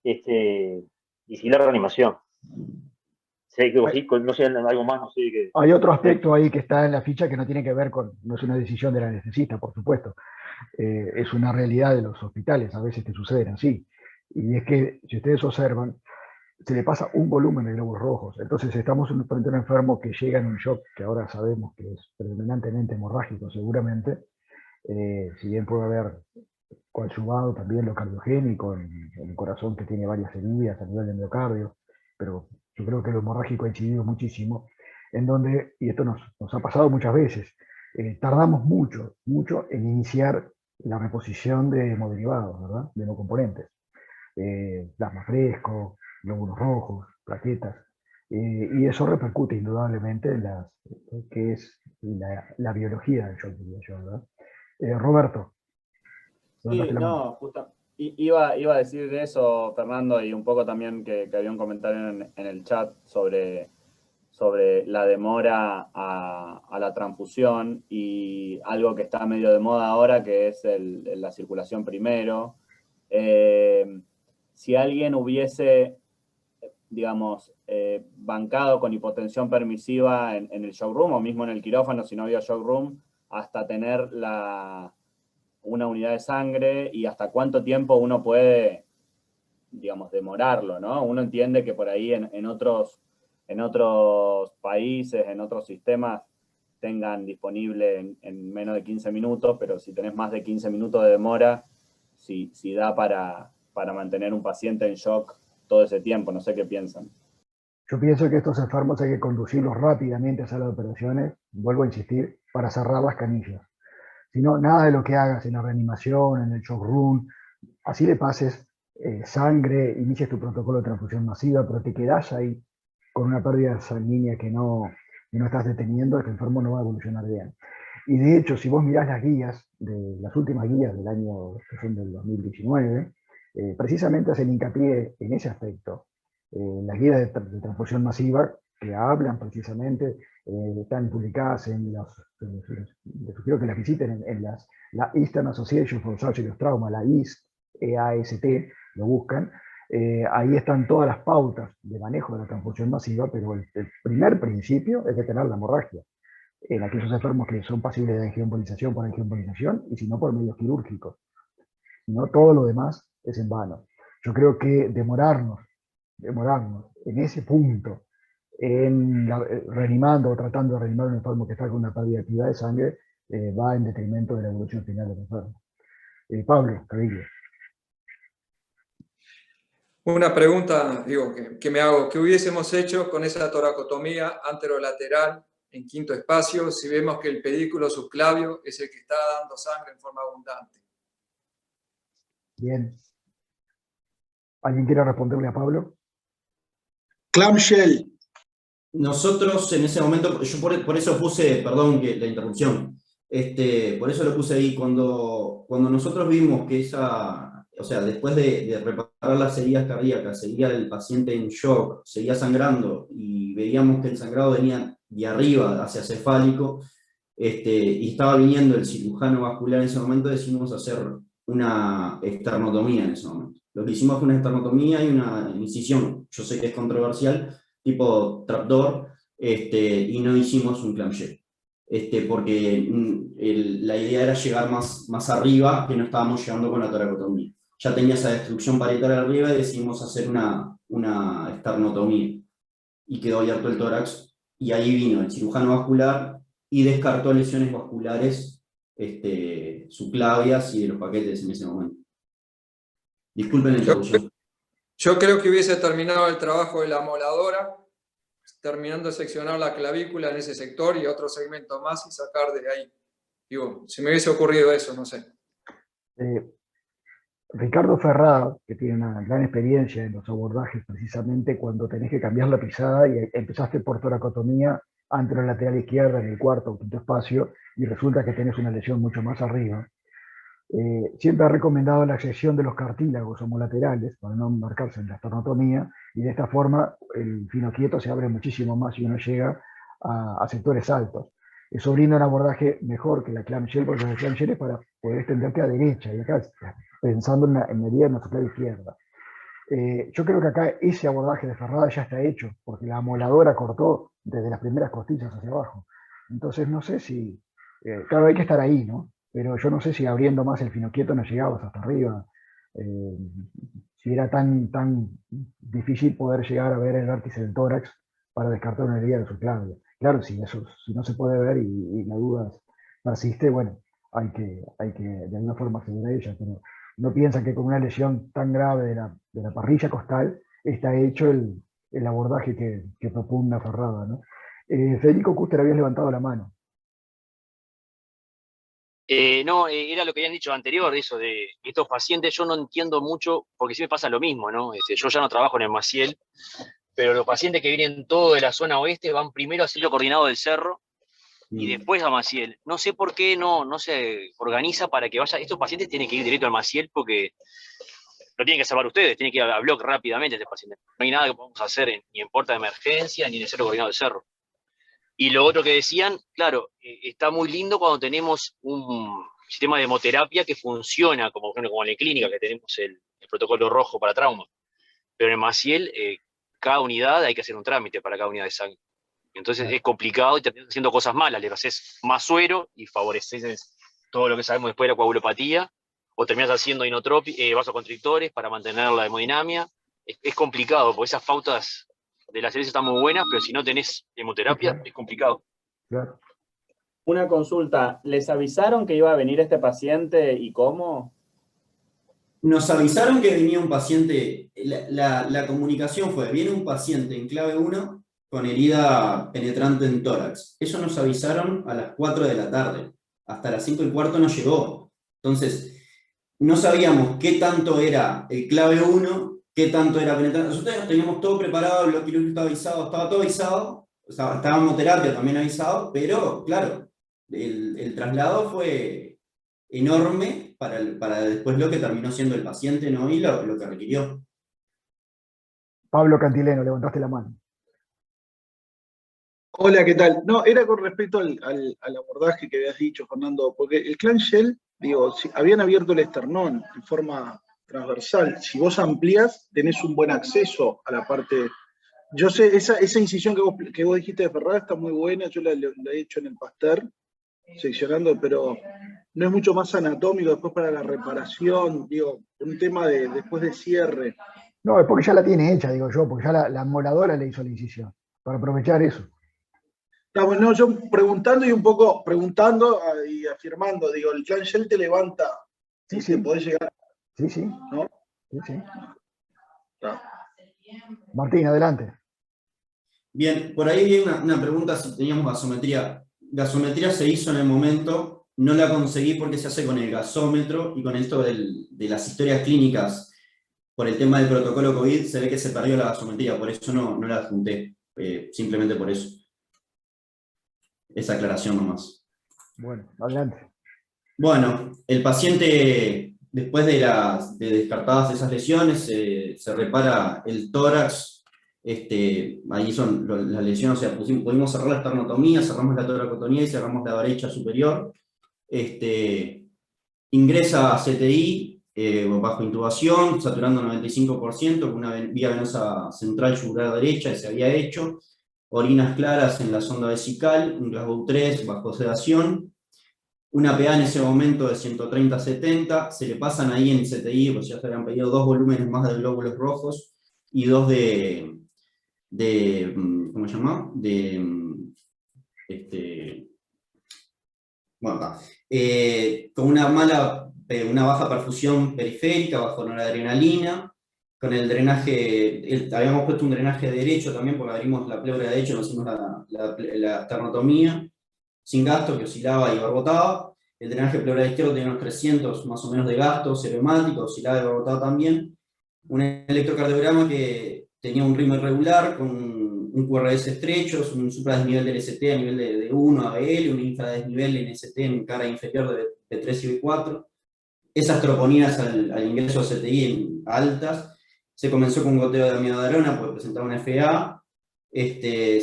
y si la reanimación. Sé que no sé, algo más, no sé qué. Hay otro aspecto ahí que está en la ficha que no tiene que ver con, no es una decisión del anestesista, por supuesto. Es una realidad de los hospitales, a veces que suceden así. Y es que, si ustedes observan, se le pasa un volumen de glóbulos rojos. Entonces estamos frente a un enfermo que llega en un shock, que ahora sabemos que es predominantemente hemorrágico seguramente, si bien puede haber coadyuvado también lo cardiogénico en el corazón que tiene varias heridas a nivel de miocardio, pero yo creo que lo hemorrágico ha incidido muchísimo, en donde, y esto nos ha pasado muchas veces, tardamos mucho en iniciar la reposición de hemoderivados, ¿verdad? De hemocomponentes. Plasma fresco, glóbulos rojos, plaquetas, y eso repercute indudablemente en que es la biología del shock, diría yo, ¿verdad? Roberto. Sí, no, justo, iba a decir eso, Fernando, y un poco también que había un comentario en el chat sobre la demora a la transfusión y algo que está medio de moda ahora, que es la circulación primero. Si alguien hubiese, digamos, bancado con hipotensión permisiva en el shock room, o mismo en el quirófano, si no había shock room, hasta tener una unidad de sangre y hasta cuánto tiempo uno puede, digamos, demorarlo, ¿no? Uno entiende que por ahí en otros países, en otros sistemas, tengan disponible en menos de 15 minutos, pero si tenés más de 15 minutos de demora, si da para mantener un paciente en shock todo ese tiempo. No sé qué piensan. Yo pienso que estos enfermos hay que conducirlos rápidamente a sala de operaciones, vuelvo a insistir, para cerrar las canillas. Si no, nada de lo que hagas en la reanimación, en el shock room, así le pases sangre, inicies tu protocolo de transfusión masiva, pero te quedás ahí con una pérdida sanguínea que no estás deteniendo, este enfermo no va a evolucionar bien. Y de hecho, si vos mirás las guías, las últimas guías del año, que son del 2019, precisamente hacen hincapié en ese aspecto. Las guías de transfusión masiva que hablan precisamente, están publicadas en les sugiero que las visiten en la Eastern Association for Surgical Trauma, la EAST, lo buscan. Ahí están todas las pautas de manejo de la transfusión masiva, pero el primer principio es detener la hemorragia en aquellos enfermos que son pasibles de angioembolización por angioembolización, y si no por medios quirúrgicos. No, todo lo demás es en vano. Yo creo que demorarnos en ese punto, reanimando o tratando de reanimar un enfermo que está con una pérdida de actividad de sangre, va en detrimento de la evolución final del enfermo. Pablo Cabillo. Una pregunta, que me hago, ¿qué hubiésemos hecho con esa toracotomía anterolateral en quinto espacio si vemos que el pedículo subclavio es el que está dando sangre en forma abundante? Bien. ¿Alguien quiere responderle a Pablo? Clamshell. Nosotros en ese momento, yo por eso puse, perdón que la interrupción, por eso lo puse ahí, cuando nosotros vimos que después de reparar las heridas cardíacas, seguía el paciente en shock, seguía sangrando, y veíamos que el sangrado venía de arriba hacia cefálico, y estaba viniendo el cirujano vascular en ese momento, decidimos hacer una esternotomía en ese momento. Lo que hicimos fue una esternotomía y una incisión, yo sé que es controversial, tipo trapdoor, y no hicimos un clamshell, porque la idea era llegar más arriba, que no estábamos llegando con la toracotomía. Ya tenía esa destrucción parietal arriba y decidimos hacer una esternotomía. Y quedó abierto el tórax, y ahí vino el cirujano vascular y descartó lesiones vasculares subclavias y de los paquetes en ese momento. Disculpen la introducción. Yo creo que hubiese terminado el trabajo de la amoladora, terminando de seccionar la clavícula en ese sector y otro segmento más y sacar de ahí. Digo, si me hubiese ocurrido eso, no sé. Ricardo Ferrada, que tiene una gran experiencia en los abordajes, precisamente cuando tenés que cambiar la pisada y empezaste por toracotomía anterolateral izquierda en el cuarto o quinto espacio y resulta que tenés una lesión mucho más arriba. Siempre ha recomendado la accesión de los cartílagos homolaterales para no marcarse en la esternotomía y de esta forma el finoquieto se abre muchísimo más y uno llega a sectores altos. Eso brinda un abordaje mejor que la clamshell, porque la clamshell es para poder extenderte a derecha y acá pensando en la herida en la clave izquierda. Yo creo que acá ese abordaje de Ferrada ya está hecho, porque la amoladora cortó desde las primeras costillas hacia abajo. Entonces no sé si, claro, hay que estar ahí, ¿no? Pero yo no sé si abriendo más el finoquieto no llegabas hasta arriba, si era tan difícil poder llegar a ver el vértice del tórax para descartar una herida de subclavia. Claro, si no se puede ver y la duda persiste, bueno, hay que de alguna forma acceder a ella, pero no piensa que con una lesión tan grave de la parrilla costal está hecho el abordaje que propugna Ferrada, ¿no? Federico Custer, habías levantado la mano. No, era lo que habían dicho anterior, eso de estos pacientes, yo no entiendo mucho, porque sí me pasa lo mismo, ¿no? Yo ya no trabajo en el Maciel, pero los pacientes que vienen todos de la zona oeste van primero al centro coordinado del Cerro y después a Maciel. No sé por qué no se organiza para que vaya. Estos pacientes tienen que ir directo al Maciel porque lo tienen que salvar ustedes, tienen que ir a block rápidamente este paciente. No hay nada que podamos hacer ni en puerta de emergencia ni en el centro coordinado del Cerro. Y lo otro que decían, claro, está muy lindo cuando tenemos un sistema de hemoterapia que funciona, como en la clínica, que tenemos el protocolo rojo para trauma. Pero en el Maciel, cada unidad hay que hacer un trámite para cada unidad de sangre. Entonces es complicado y terminas haciendo cosas malas. Le haces más suero y favoreces todo lo que sabemos después de la coagulopatía, o terminas haciendo vasoconstrictores para mantener la hemodinamia. Es complicado, porque esas pautas de la cerveza están muy buenas, pero si no tenés hemoterapia, es complicado. Claro. Una consulta, ¿les avisaron que iba a venir este paciente y cómo? Nos avisaron que venía un paciente, la comunicación fue, viene un paciente en clave 1 con herida penetrante en tórax. Eso nos avisaron a las 4 de la tarde, hasta las 5:15 no llegó. Entonces, no sabíamos qué tanto era el clave 1, qué tanto era penetrante. Nosotros teníamos todo preparado, el bloque quirúrgico estaba avisado, estaba todo avisado, estaba hemoterapia también avisado, pero claro, el traslado fue enorme para después lo que terminó siendo el paciente, ¿no? Y lo que requirió. Pablo Cantileno, levantaste la mano. Hola, ¿qué tal? No, era con respecto al abordaje que habías dicho, Fernando, porque el clamshell, digo, habían abierto el esternón en forma transversal. Si vos amplías, tenés un buen acceso a la parte. Yo sé, esa incisión que vos dijiste de Ferrada está muy buena, yo la he hecho en el Pasteur, seccionando, pero no es mucho más anatómico después para la reparación, digo, un tema de después de cierre. No, es porque ya la tiene hecha, digo yo, porque ya la moladora le hizo la incisión, para aprovechar eso. No, bueno, yo preguntando y un poco preguntando y afirmando, digo, el clamshell te levanta, sí, te podés llegar. Sí, sí. ¿No? Sí, sí. No. Martín, adelante. Bien, por ahí vi una pregunta si teníamos gasometría. Gasometría se hizo en el momento, no la conseguí porque se hace con el gasómetro y con esto de las historias clínicas, por el tema del protocolo COVID, se ve que se perdió la gasometría, por eso no la adjunté, simplemente por eso. Esa aclaración nomás. Bueno, adelante. Bueno, el paciente, después de descartadas esas lesiones, se repara el tórax. Ahí son las lesiones, o sea, pudimos cerrar la esternotomía, cerramos la toracotomía y cerramos la brecha superior. Ingresa a CTI bajo intubación, saturando 95%, con una vía venosa central yugular derecha que se había hecho, orinas claras en la sonda vesical, un Glasgow 3 bajo sedación, una PA en ese momento de 130-70, se le pasan ahí en CTI, pues ya se habían pedido 2 volúmenes más de glóbulos rojos y 2 ¿cómo se llama? bueno, acá, con una baja perfusión periférica, bajo noradrenalina, con el drenaje, habíamos puesto un drenaje derecho también, porque abrimos la pleura de derecho, nos hicimos la esternotomía, sin gasto, que oscilaba y barbotaba. El drenaje pleural izquierdo tenía unos 300 más o menos de gasto, ceremático, oscilaba y barbotaba también. Un electrocardiograma que tenía un ritmo irregular, con un QRS estrecho, un supradesnivel del ST a nivel de 1 a BL, un infradesnivel en ST en cara inferior de 3 y B4. Esas troponinas al ingreso a CTI altas. Se comenzó con un goteo de amiodarona, porque presentaba una FA. Se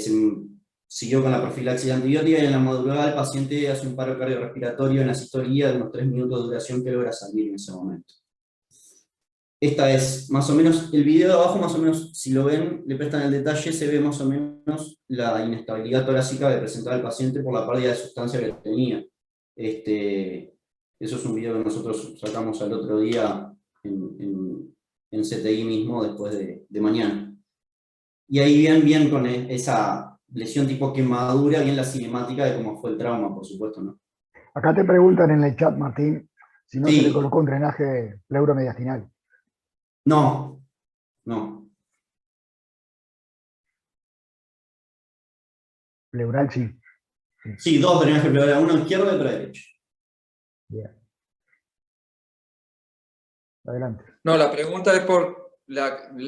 siguió con la profilaxis antibiótica y en la madrugada el paciente hace un paro cardiorrespiratorio en asistolia de unos 3 minutos de duración que logra salir en ese momento. Esta es más o menos, el video de abajo más o menos, si lo ven, le prestan el detalle, se ve más o menos la inestabilidad torácica que presentaba el paciente por la pérdida de sustancia que tenía. Eso es un video que nosotros sacamos al otro día en CTI mismo, después de mañana. Y ahí bien con esa lesión tipo quemadura, bien la cinemática de cómo fue el trauma, por supuesto, ¿no? Acá te preguntan en el chat, Martín, si no Sí. se le colocó un drenaje pleuromediastinal. No. Pleural sí. Sí, dos drenajes pleurales, uno izquierdo y otro derecho. Bien. Adelante. No, la pregunta es por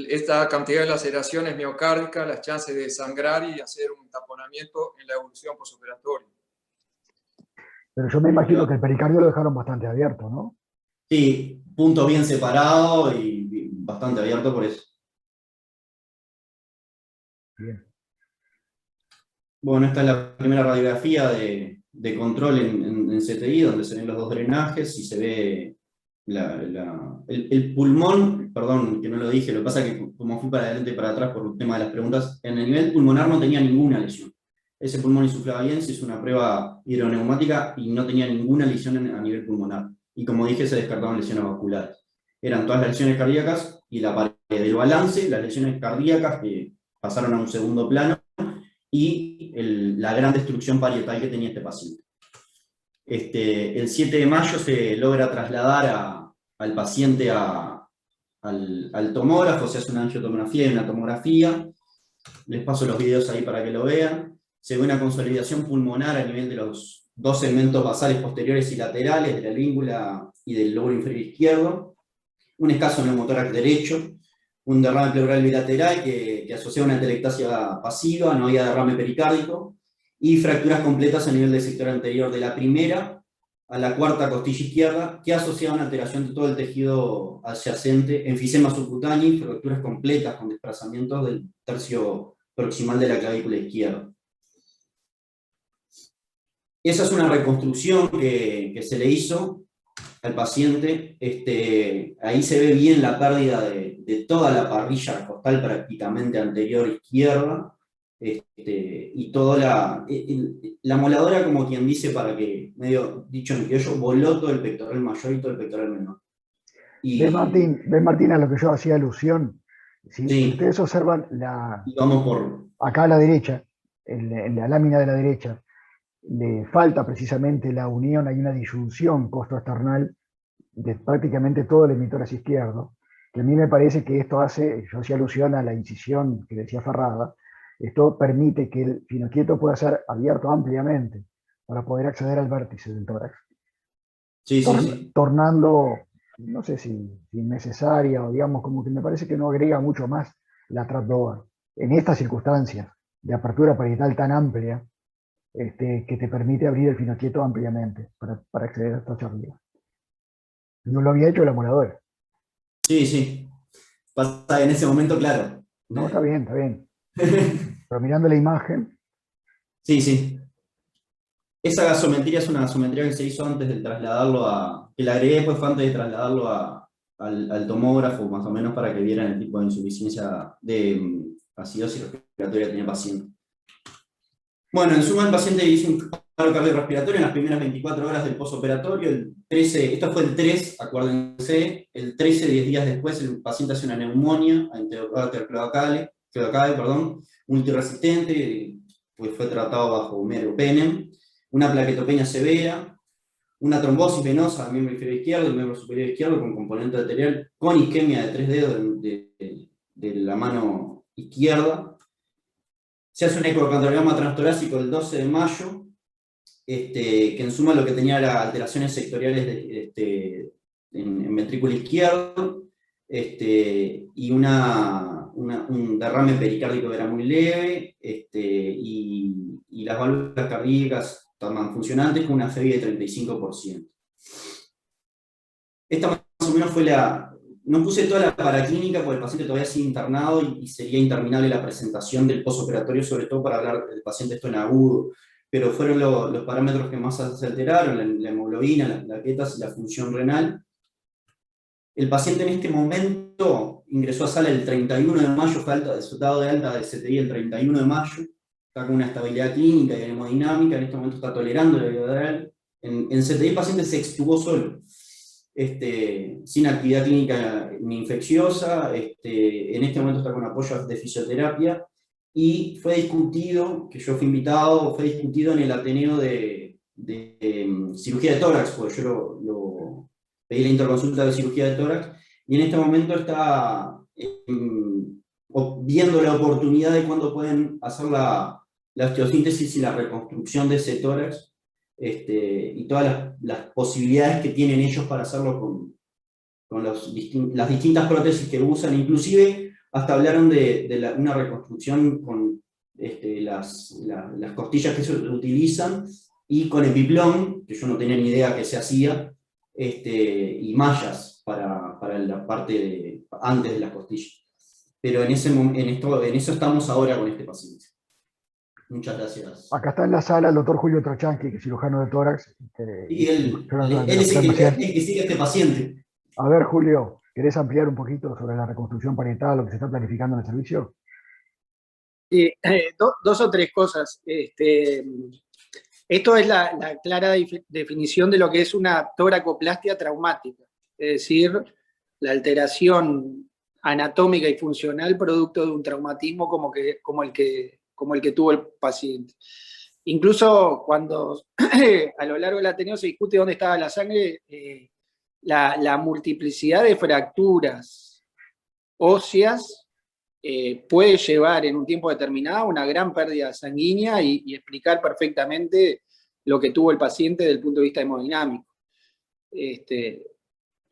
esta cantidad de laceraciones miocárdicas, las chances de sangrar y hacer un taponamiento en la evolución posoperatoria. Pero yo me imagino que el pericardio lo dejaron bastante abierto, ¿no? Sí, punto bien separado y bastante abierto por eso. Bien. Bueno, esta es la primera radiografía de control en CTI, donde se ven los dos drenajes y se ve el pulmón, perdón que no lo dije, lo que pasa es que como fui para adelante y para atrás por el tema de las preguntas, en el nivel pulmonar no tenía ninguna lesión. Ese pulmón insuflaba bien, se hizo una prueba hidroneumática y no tenía ninguna lesión a nivel pulmonar. Y como dije, se descartaban lesiones vasculares. Eran todas las lesiones cardíacas y la pared del balance, las lesiones cardíacas que pasaron a un segundo plano, y la gran destrucción parietal que tenía este paciente. El 7 de mayo se logra trasladar al paciente al tomógrafo, se hace una angiotomografía y una tomografía. Les paso los videos ahí para que lo vean. Se ve una consolidación pulmonar a nivel de los dos segmentos basales posteriores y laterales, de la língula y del lóbulo inferior izquierdo. Un escaso neumotórax derecho. Un derrame pleural bilateral que asocia una atelectasia pasiva, no había derrame pericárdico, y fracturas completas a nivel del sector anterior de la primera a la cuarta costilla izquierda, que asociaba una alteración de todo el tejido adyacente, enfisema subcutáneo y fracturas completas con desplazamientos del tercio proximal de la clavícula izquierda. Esa es una reconstrucción que se le hizo al paciente. Ahí se ve bien la pérdida de toda la parrilla costal prácticamente anterior izquierda, y toda la moladora, como quien dice, para que, medio dicho en criollo, voló todo el pectoral mayor y todo el pectoral menor. ¿Ves, Martín, a lo que yo hacía alusión? Si ustedes observan acá a la derecha, en la lámina de la derecha, le falta precisamente la unión, hay una disyunción costoesternal de prácticamente todo el hemitórax izquierdo, que a mí me parece que esto hace, yo hacía alusión a la incisión que decía Ferrada, esto permite que el finoquieto pueda ser abierto ampliamente para poder acceder al vértice del tórax. Tornando, no sé si innecesaria o digamos como que me parece que no agrega mucho más la trapdoor en estas circunstancias de apertura parietal tan amplia, que te permite abrir el finoquieto ampliamente para acceder a esta charla. No lo había hecho el amolador. Sí. Pasa en ese momento, claro. No, está bien. Pero mirando la imagen. Sí. Esa gasometría es una gasometría que se hizo antes de trasladarlo que la agregué después, fue antes de trasladarlo al tomógrafo, más o menos para que vieran el tipo de insuficiencia de acidosis respiratoria que tenía el paciente. Bueno, en suma el paciente hizo un paro cardiorrespiratorio en las primeras 24 horas del posoperatorio. Esto fue el 3, acuérdense, el 13, 10 días después, el paciente hace una neumonía cledocacal, multiresistente, pues fue tratado bajo meropenem, una plaquetopenia severa, una trombosis venosa del miembro inferior izquierdo, del miembro superior izquierdo, con componente arterial, con isquemia de 3 dedos de la mano izquierda. Se hace un ecocardiograma transtorácico el 12 de mayo, que en suma lo que tenía era alteraciones sectoriales en ventrículo izquierdo, y un derrame pericárdico que era muy leve, y las válvulas cardíacas estaban funcionantes con una FEBI de 35%. Esta más o menos fue no puse toda la paraclínica porque el paciente todavía sigue internado y sería interminable la presentación del posoperatorio, sobre todo para hablar del paciente esto en agudo, pero fueron los parámetros que más se alteraron, la hemoglobina, las plaquetas y la función renal. El paciente en este momento ingresó a sala el 31 de mayo, fue resultado de alta de CTI el 31 de mayo, está con una estabilidad clínica y hemodinámica, en este momento está tolerando la epidural. En CTI el paciente se extubó solo, sin actividad clínica ni infecciosa, en este momento está con apoyo de fisioterapia, y fue discutido, que yo fui invitado, fue discutido en el Ateneo de cirugía de tórax, porque yo pedí la interconsulta de cirugía de tórax, y en este momento está viendo la oportunidad de cuándo pueden hacer la osteosíntesis y la reconstrucción de ese tórax, y todas las posibilidades que tienen ellos para hacerlo con las distintas prótesis que usan, inclusive hasta hablaron de una reconstrucción con las costillas que se utilizan, y con epiplón, que yo no tenía ni idea que se hacía, y mallas para la parte antes de las costillas. Pero en eso estamos ahora con este paciente. Muchas gracias. Acá está en la sala el doctor Julio Trochanqui, que es cirujano de tórax. Y él es el que sigue a este paciente. A ver, Julio, ¿querés ampliar un poquito sobre la reconstrucción parietal, lo que se está planificando en el servicio? Dos o tres cosas. Esto es la clara definición de lo que es una toracoplastia traumática, es decir, la alteración anatómica y funcional producto de un traumatismo como el que tuvo el paciente. Incluso cuando a lo largo del Ateneo se discute dónde estaba la sangre, la multiplicidad de fracturas óseas puede llevar en un tiempo determinado a una gran pérdida sanguínea y explicar perfectamente lo que tuvo el paciente desde el punto de vista hemodinámico.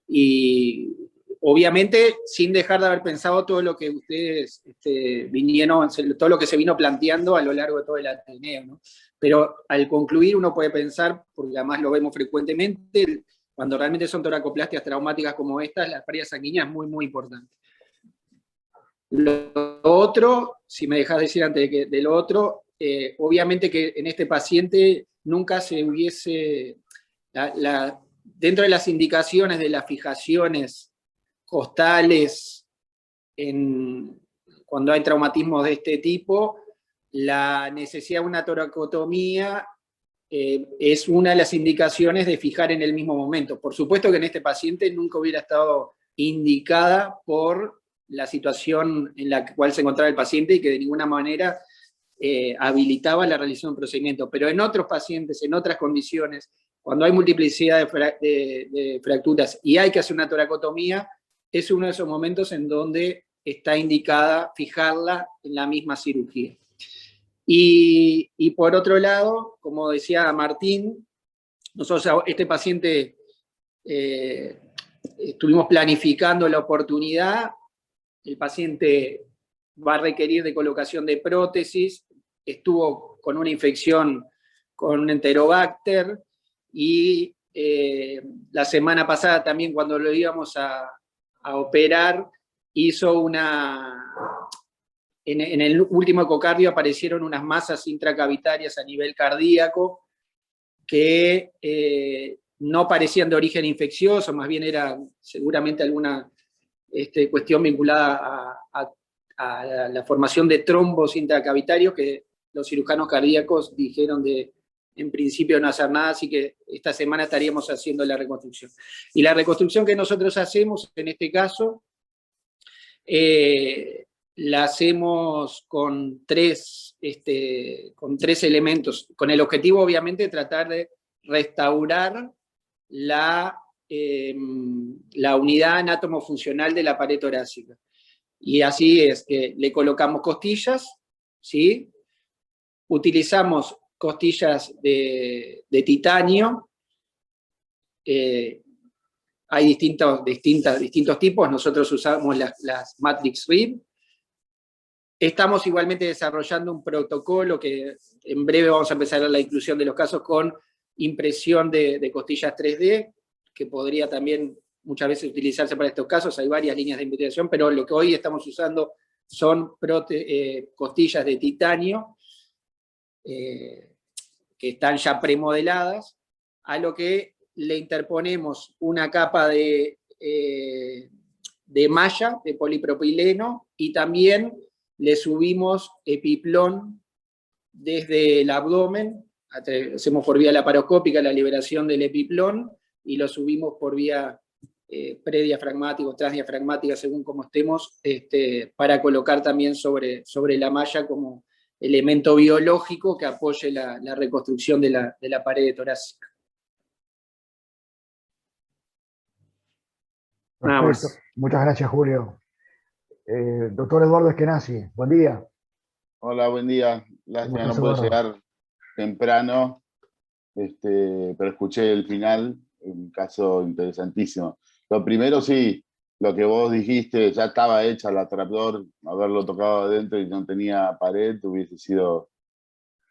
Y obviamente sin dejar de haber pensado todo lo que ustedes vinieron, todo lo que se vino planteando a lo largo de todo el Ateneo, ¿no? Pero al concluir uno puede pensar, porque además lo vemos frecuentemente, cuando realmente son toracoplastias traumáticas como estas, la pérdida sanguínea es muy, muy importante. Lo otro, si me dejas decir antes de lo otro, obviamente que en este paciente nunca se hubiese, dentro de las indicaciones de las fijaciones costales cuando hay traumatismos de este tipo, la necesidad de una toracotomía es una de las indicaciones de fijar en el mismo momento. Por supuesto que en este paciente nunca hubiera estado indicada por la situación en la cual se encontraba el paciente y que de ninguna manera habilitaba la realización de un procedimiento. Pero en otros pacientes, en otras condiciones, cuando hay multiplicidad de fracturas y hay que hacer una toracotomía, es uno de esos momentos en donde está indicada fijarla en la misma cirugía. Y por otro lado, como decía Martín, nosotros este paciente estuvimos planificando la oportunidad. El paciente va a requerir de colocación de prótesis, estuvo con una infección con un Enterobacter, y la semana pasada también cuando lo íbamos a operar, hizo en el último ecocardio aparecieron unas masas intracavitarias a nivel cardíaco que no parecían de origen infeccioso, más bien era seguramente alguna cuestión vinculada a la formación de trombos intracavitarios que los cirujanos cardíacos dijeron en principio no hacer nada, así que esta semana estaríamos haciendo la reconstrucción. Y la reconstrucción que nosotros hacemos, en este caso, la hacemos con tres elementos, con el objetivo obviamente de tratar de restaurar la unidad anatomofuncional de la pared torácica. Y así es que le colocamos costillas, ¿sí? Utilizamos costillas de titanio. Hay distintos tipos, nosotros usamos las Matrix Rib. Estamos igualmente desarrollando un protocolo que en breve vamos a empezar a la inclusión de los casos con impresión de costillas 3D, que podría también muchas veces utilizarse para estos casos. Hay varias líneas de investigación, pero lo que hoy estamos usando son costillas de titanio, que están ya premodeladas, a lo que le interponemos una capa de malla, de polipropileno, y también le subimos epiplón desde el abdomen, hacemos por vía laparoscópica la liberación del epiplón, y lo subimos por vía prediafragmática o transdiafragmática, según como estemos, para colocar también sobre la malla como elemento biológico que apoye la reconstrucción de la pared torácica. Nada más. Muchas gracias, Julio. Doctor Eduardo Eskenazi, buen día. Hola, buen día. Lástima no puedo llegar temprano, pero escuché el final, un caso interesantísimo. Lo primero, sí, lo que vos dijiste, ya estaba hecha la trapdoor, haberlo tocado adentro y no tenía pared, hubiese sido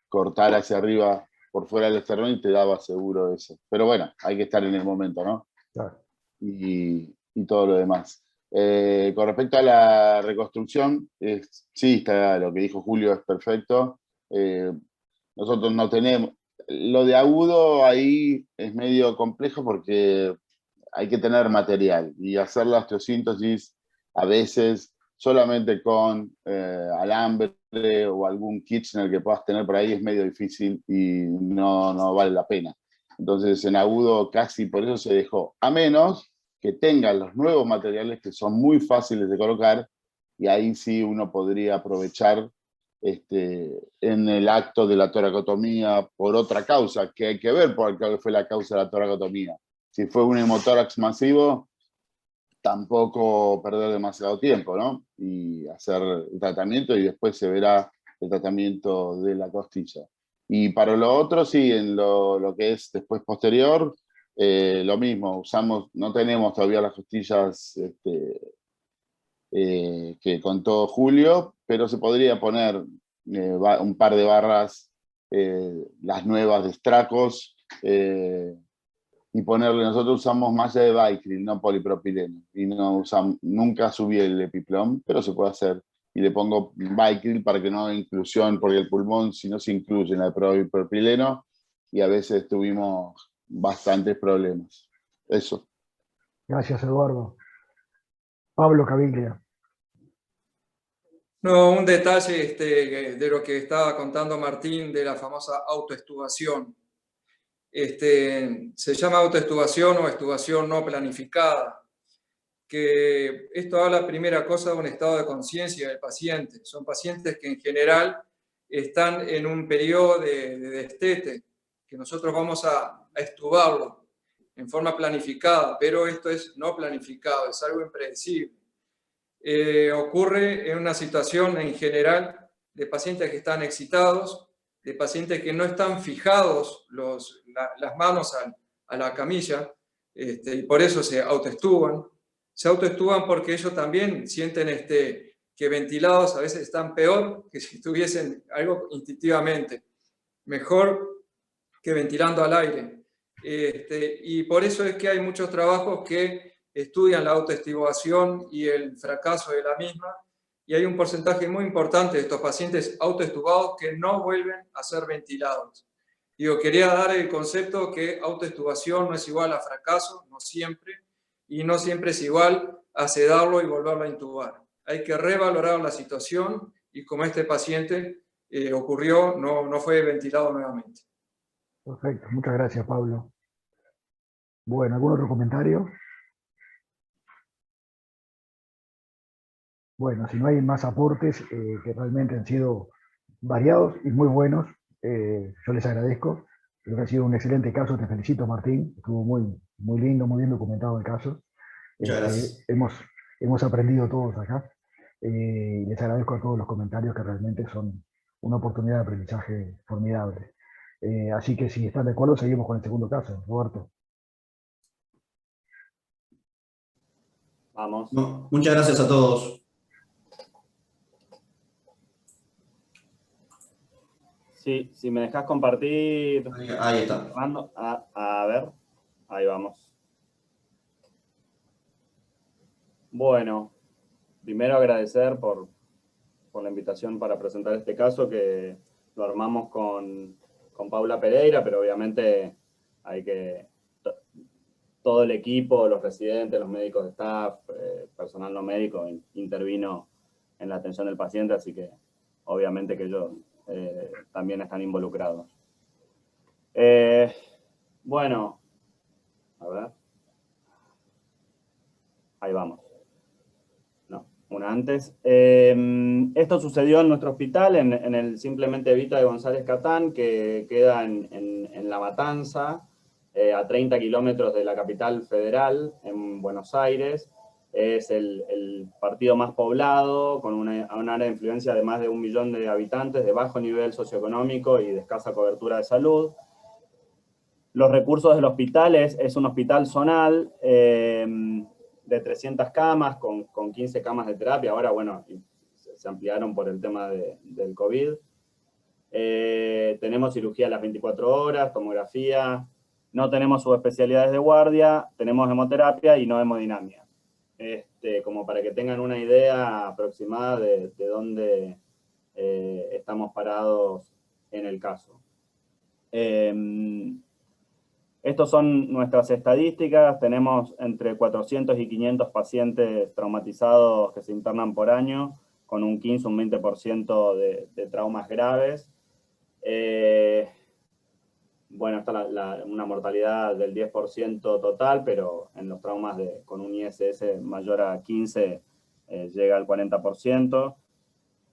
cortar hacia arriba por fuera del esternón y te daba seguro eso. Pero bueno, hay que estar en el momento, ¿no? Claro. Y todo lo demás. Con respecto a la reconstrucción, sí, está, lo que dijo Julio es perfecto. Nosotros no tenemos... Lo de agudo ahí es medio complejo porque hay que tener material y hacer la osteosíntesis a veces solamente con alambre o algún kit en el que puedas tener por ahí es medio difícil y no vale la pena. Entonces en agudo casi por eso se dejó, a menos que tengan los nuevos materiales que son muy fáciles de colocar, y ahí sí uno podría aprovechar en el acto de la toracotomía por otra causa, que hay que ver por qué fue la causa de la toracotomía. Si fue un hemotórax masivo, tampoco perder demasiado tiempo, ¿no? Y hacer el tratamiento y después se verá el tratamiento de la costilla. Y para lo otro, sí, en lo que es después posterior, lo mismo, no tenemos todavía las costillas que contó Julio, pero se podría poner un par de barras, las nuevas de Stracos, y ponerle, nosotros usamos malla de Vicryl, no polipropileno, y nunca subí el epiplón, pero se puede hacer. Y le pongo Vicryl para que no haya inclusión, porque el pulmón si no se incluye en la polipropileno, y a veces tuvimos bastantes problemas. Eso. Gracias, Eduardo. Pablo Caviglia. No, un detalle de lo que estaba contando Martín de la famosa autoestubación. Se llama autoestubación o estubación no planificada, que esto habla primera cosa de un estado de conciencia del paciente. Son pacientes que en general están en un periodo de destete, que nosotros vamos a estubarlo en forma planificada, pero esto es no planificado, es algo impredecible. Ocurre en una situación en general de pacientes que están excitados, de pacientes que no están fijados las manos a la camilla, y por eso se autoestuban. Se autoestuban porque ellos también sienten que ventilados a veces están peor que si estuviesen algo instintivamente. Mejor que ventilando al aire. Y por eso es que hay muchos trabajos que estudian la autoestubación y el fracaso de la misma, y hay un porcentaje muy importante de estos pacientes autoestubados que no vuelven a ser ventilados. Quería dar el concepto que autoestubación no es igual a fracaso, no siempre, y no siempre es igual a sedarlo y volverlo a intubar. Hay que revalorar la situación, y como este paciente ocurrió, no fue ventilado nuevamente. Perfecto, muchas gracias, Pablo. Bueno, ¿algún otro comentario? Bueno, si no hay más aportes que realmente han sido variados y muy buenos, yo les agradezco. Creo que ha sido un excelente caso, te felicito, Martín. Estuvo muy lindo, muy bien documentado el caso. Muchas gracias. Hemos aprendido todos acá. Y les agradezco a todos los comentarios que realmente son una oportunidad de aprendizaje formidable. Así que si están de acuerdo, seguimos con el segundo caso. Roberto. Vamos. No, muchas gracias a todos. Sí, si me dejas compartir. Ahí está. A ver, ahí vamos. Bueno, primero agradecer por la invitación para presentar este caso, que lo armamos con Paula Pereira, pero obviamente hay que... Todo el equipo, los residentes, los médicos de staff, personal no médico, intervino en la atención del paciente, así que obviamente que ellos también están involucrados. Bueno, a ver. Ahí vamos. No, una antes. Esto sucedió en nuestro hospital, en el Simplemente Evita de González Catán, que queda en La Matanza, a 30 kilómetros de la capital federal, en Buenos Aires. Es el partido más poblado, con un área de influencia de más de 1 millón de habitantes, de bajo nivel socioeconómico y de escasa cobertura de salud. Los recursos del hospital es un hospital zonal de 300 camas, con 15 camas de terapia. Ahora, bueno, se ampliaron por el tema del COVID. Tenemos cirugía a las 24 horas, tomografía. No tenemos subespecialidades de guardia, tenemos hemoterapia y no hemodinamia. Como para que tengan una idea aproximada de dónde estamos parados en el caso. Estas son nuestras estadísticas. Tenemos entre 400 y 500 pacientes traumatizados que se internan por año, con un 15 o un 20% de traumas graves. Bueno, está una mortalidad del 10% total, pero en los traumas con un ISS mayor a 15 llega al 40%.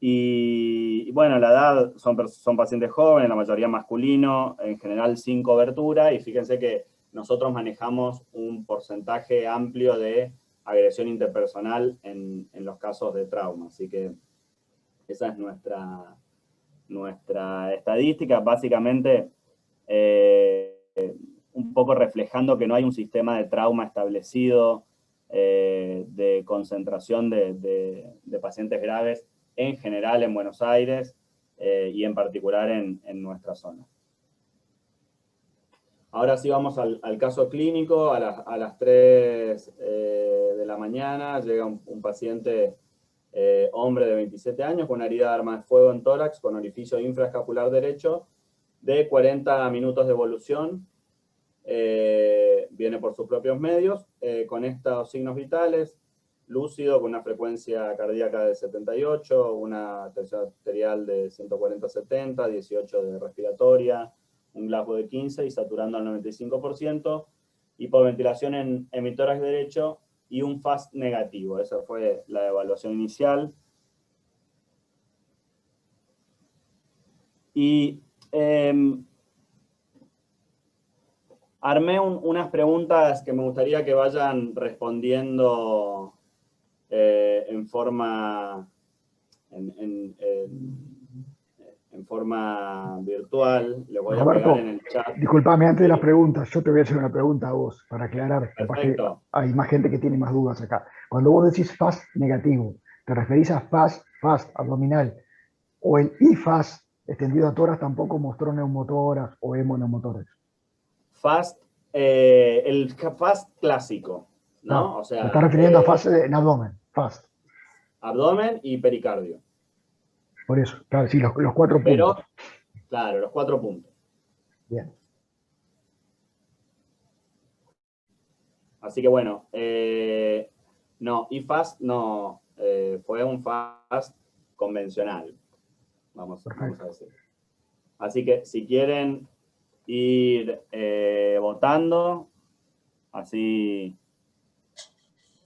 Y bueno, la edad son pacientes jóvenes, la mayoría masculino, en general sin cobertura, y fíjense que nosotros manejamos un porcentaje amplio de agresión interpersonal en los casos de trauma. Así que esa es nuestra estadística, básicamente un poco reflejando que no hay un sistema de trauma establecido, de concentración de pacientes graves en general en Buenos Aires y en particular en nuestra zona. Ahora sí vamos al caso clínico. A las 3 de la mañana llega un paciente, hombre de 27 años, con una herida de arma de fuego en tórax, con orificio infraescapular derecho, de 40 minutos de evolución. Viene por sus propios medios, con estos signos vitales: lúcido, con una frecuencia cardíaca de 78, una tensión arterial de 140/70, 18 de respiratoria, un Glasgow de 15 y saturando al 95%, hipoventilación en hemitórax derecho y un FAST negativo. Esa fue la evaluación inicial. Y armé unas preguntas que me gustaría que vayan respondiendo en forma virtual. Le voy a pegar en el chat. Disculpame, antes de las preguntas, yo te voy a hacer una pregunta a vos, para aclarar. Capaz que hay más gente que tiene más dudas acá. Cuando vos decís FAST negativo, ¿te referís a FAST abdominal, o el IFAST extendido a tórax tampoco mostró neumotórax o hemoneumotórax? FAST, el FAST clásico, ¿no? O sea, me está refiriendo a fase en abdomen, FAST. Abdomen y pericardio. Por eso, claro, sí, los 4 puntos. Claro, los 4 puntos. Bien. Así que bueno, no, IFAST no, fue un FAST convencional, vamos a decir. Así que si quieren ir votando, así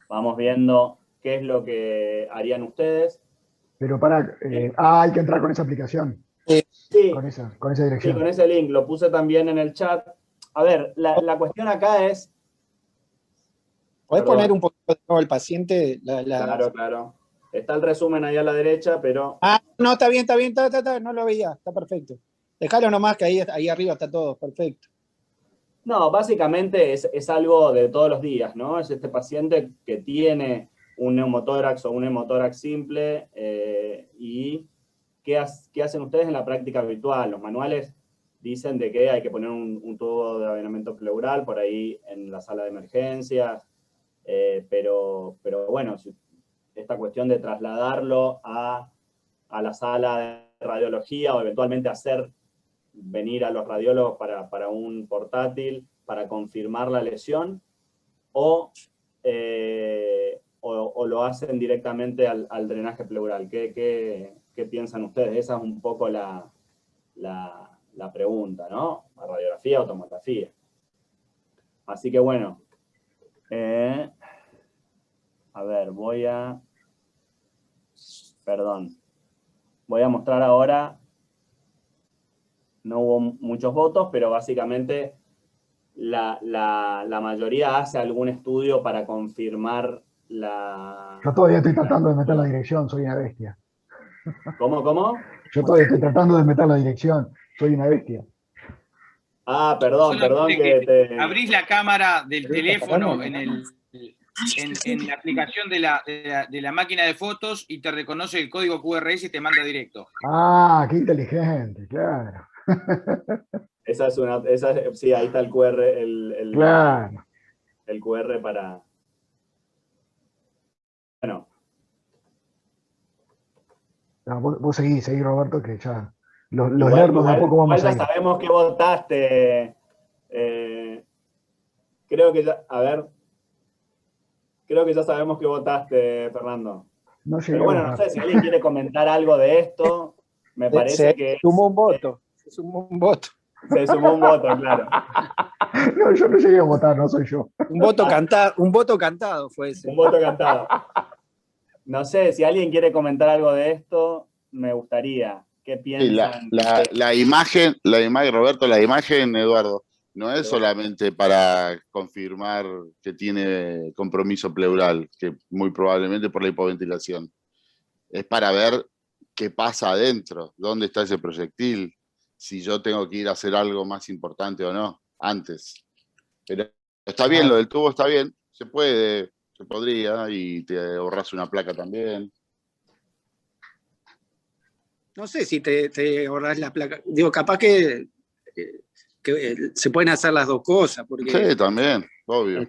vamos viendo qué es lo que harían ustedes. Pero hay que entrar con esa aplicación. Sí, con esa sí, dirección. con ese link, lo puse también en el chat. A ver, la cuestión acá es... ¿Podés Perdón. poner un poquito de nuevo el paciente? Claro, claro. Está el resumen ahí a la derecha, pero... Ah, no, está bien, no lo veía, está perfecto. Dejalo nomás que ahí arriba está todo, perfecto. No, básicamente es algo de todos los días, ¿no? Es este paciente que tiene un neumotórax o un hemotórax simple y ¿qué hacen ustedes en la práctica habitual? Los manuales dicen de que hay que poner un tubo de avenamiento pleural por ahí en la sala de emergencias, pero bueno, esta cuestión de trasladarlo a la sala de radiología o eventualmente hacer venir a los radiólogos para un portátil para confirmar la lesión, o lo hacen directamente al drenaje pleural. ¿Qué piensan ustedes? Esa es un poco la pregunta, ¿no? ¿A radiografía o tomografía? Así que bueno, a ver, voy a mostrar ahora. No hubo muchos votos, pero básicamente la mayoría hace algún estudio para confirmar la... Yo todavía estoy tratando de meter la dirección, soy una bestia. ¿Cómo? Yo todavía estoy tratando de meter la dirección, soy una bestia. Ah, perdón Solamente que te... abrís la cámara del teléfono en la aplicación de la máquina de fotos y te reconoce el código QRS y te manda directo. Ah, qué inteligente, claro. sí, ahí está el QR, Claro. el QR para... Bueno. No, vos seguís, Roberto, que ya los lerdos de a poco vamos a ir. Ya sabemos que votaste. Creo que ya, a ver. Creo que ya sabemos que votaste, Fernando. No llegué Pero bueno, a no votar. sé si alguien quiere comentar algo de esto. Me parece que... Sumó un voto. Se sumó un voto. Se sumó un voto, claro. No, yo no llegué a votar, no soy yo. Un voto cantado fue ese. Un voto cantado. No sé, si alguien quiere comentar algo de esto, me gustaría. ¿Qué piensan? La imagen, Roberto, la imagen, Eduardo, no es solamente para confirmar que tiene compromiso pleural, que muy probablemente por la hipoventilación. Es para ver qué pasa adentro, dónde está ese proyectil, si yo tengo que ir a hacer algo más importante o no, antes. Pero está bien, lo del tubo está bien, se podría, y te ahorras una placa también. No sé si te ahorras la placa. Digo, capaz que se pueden hacer las dos cosas. Porque, sí, también, obvio.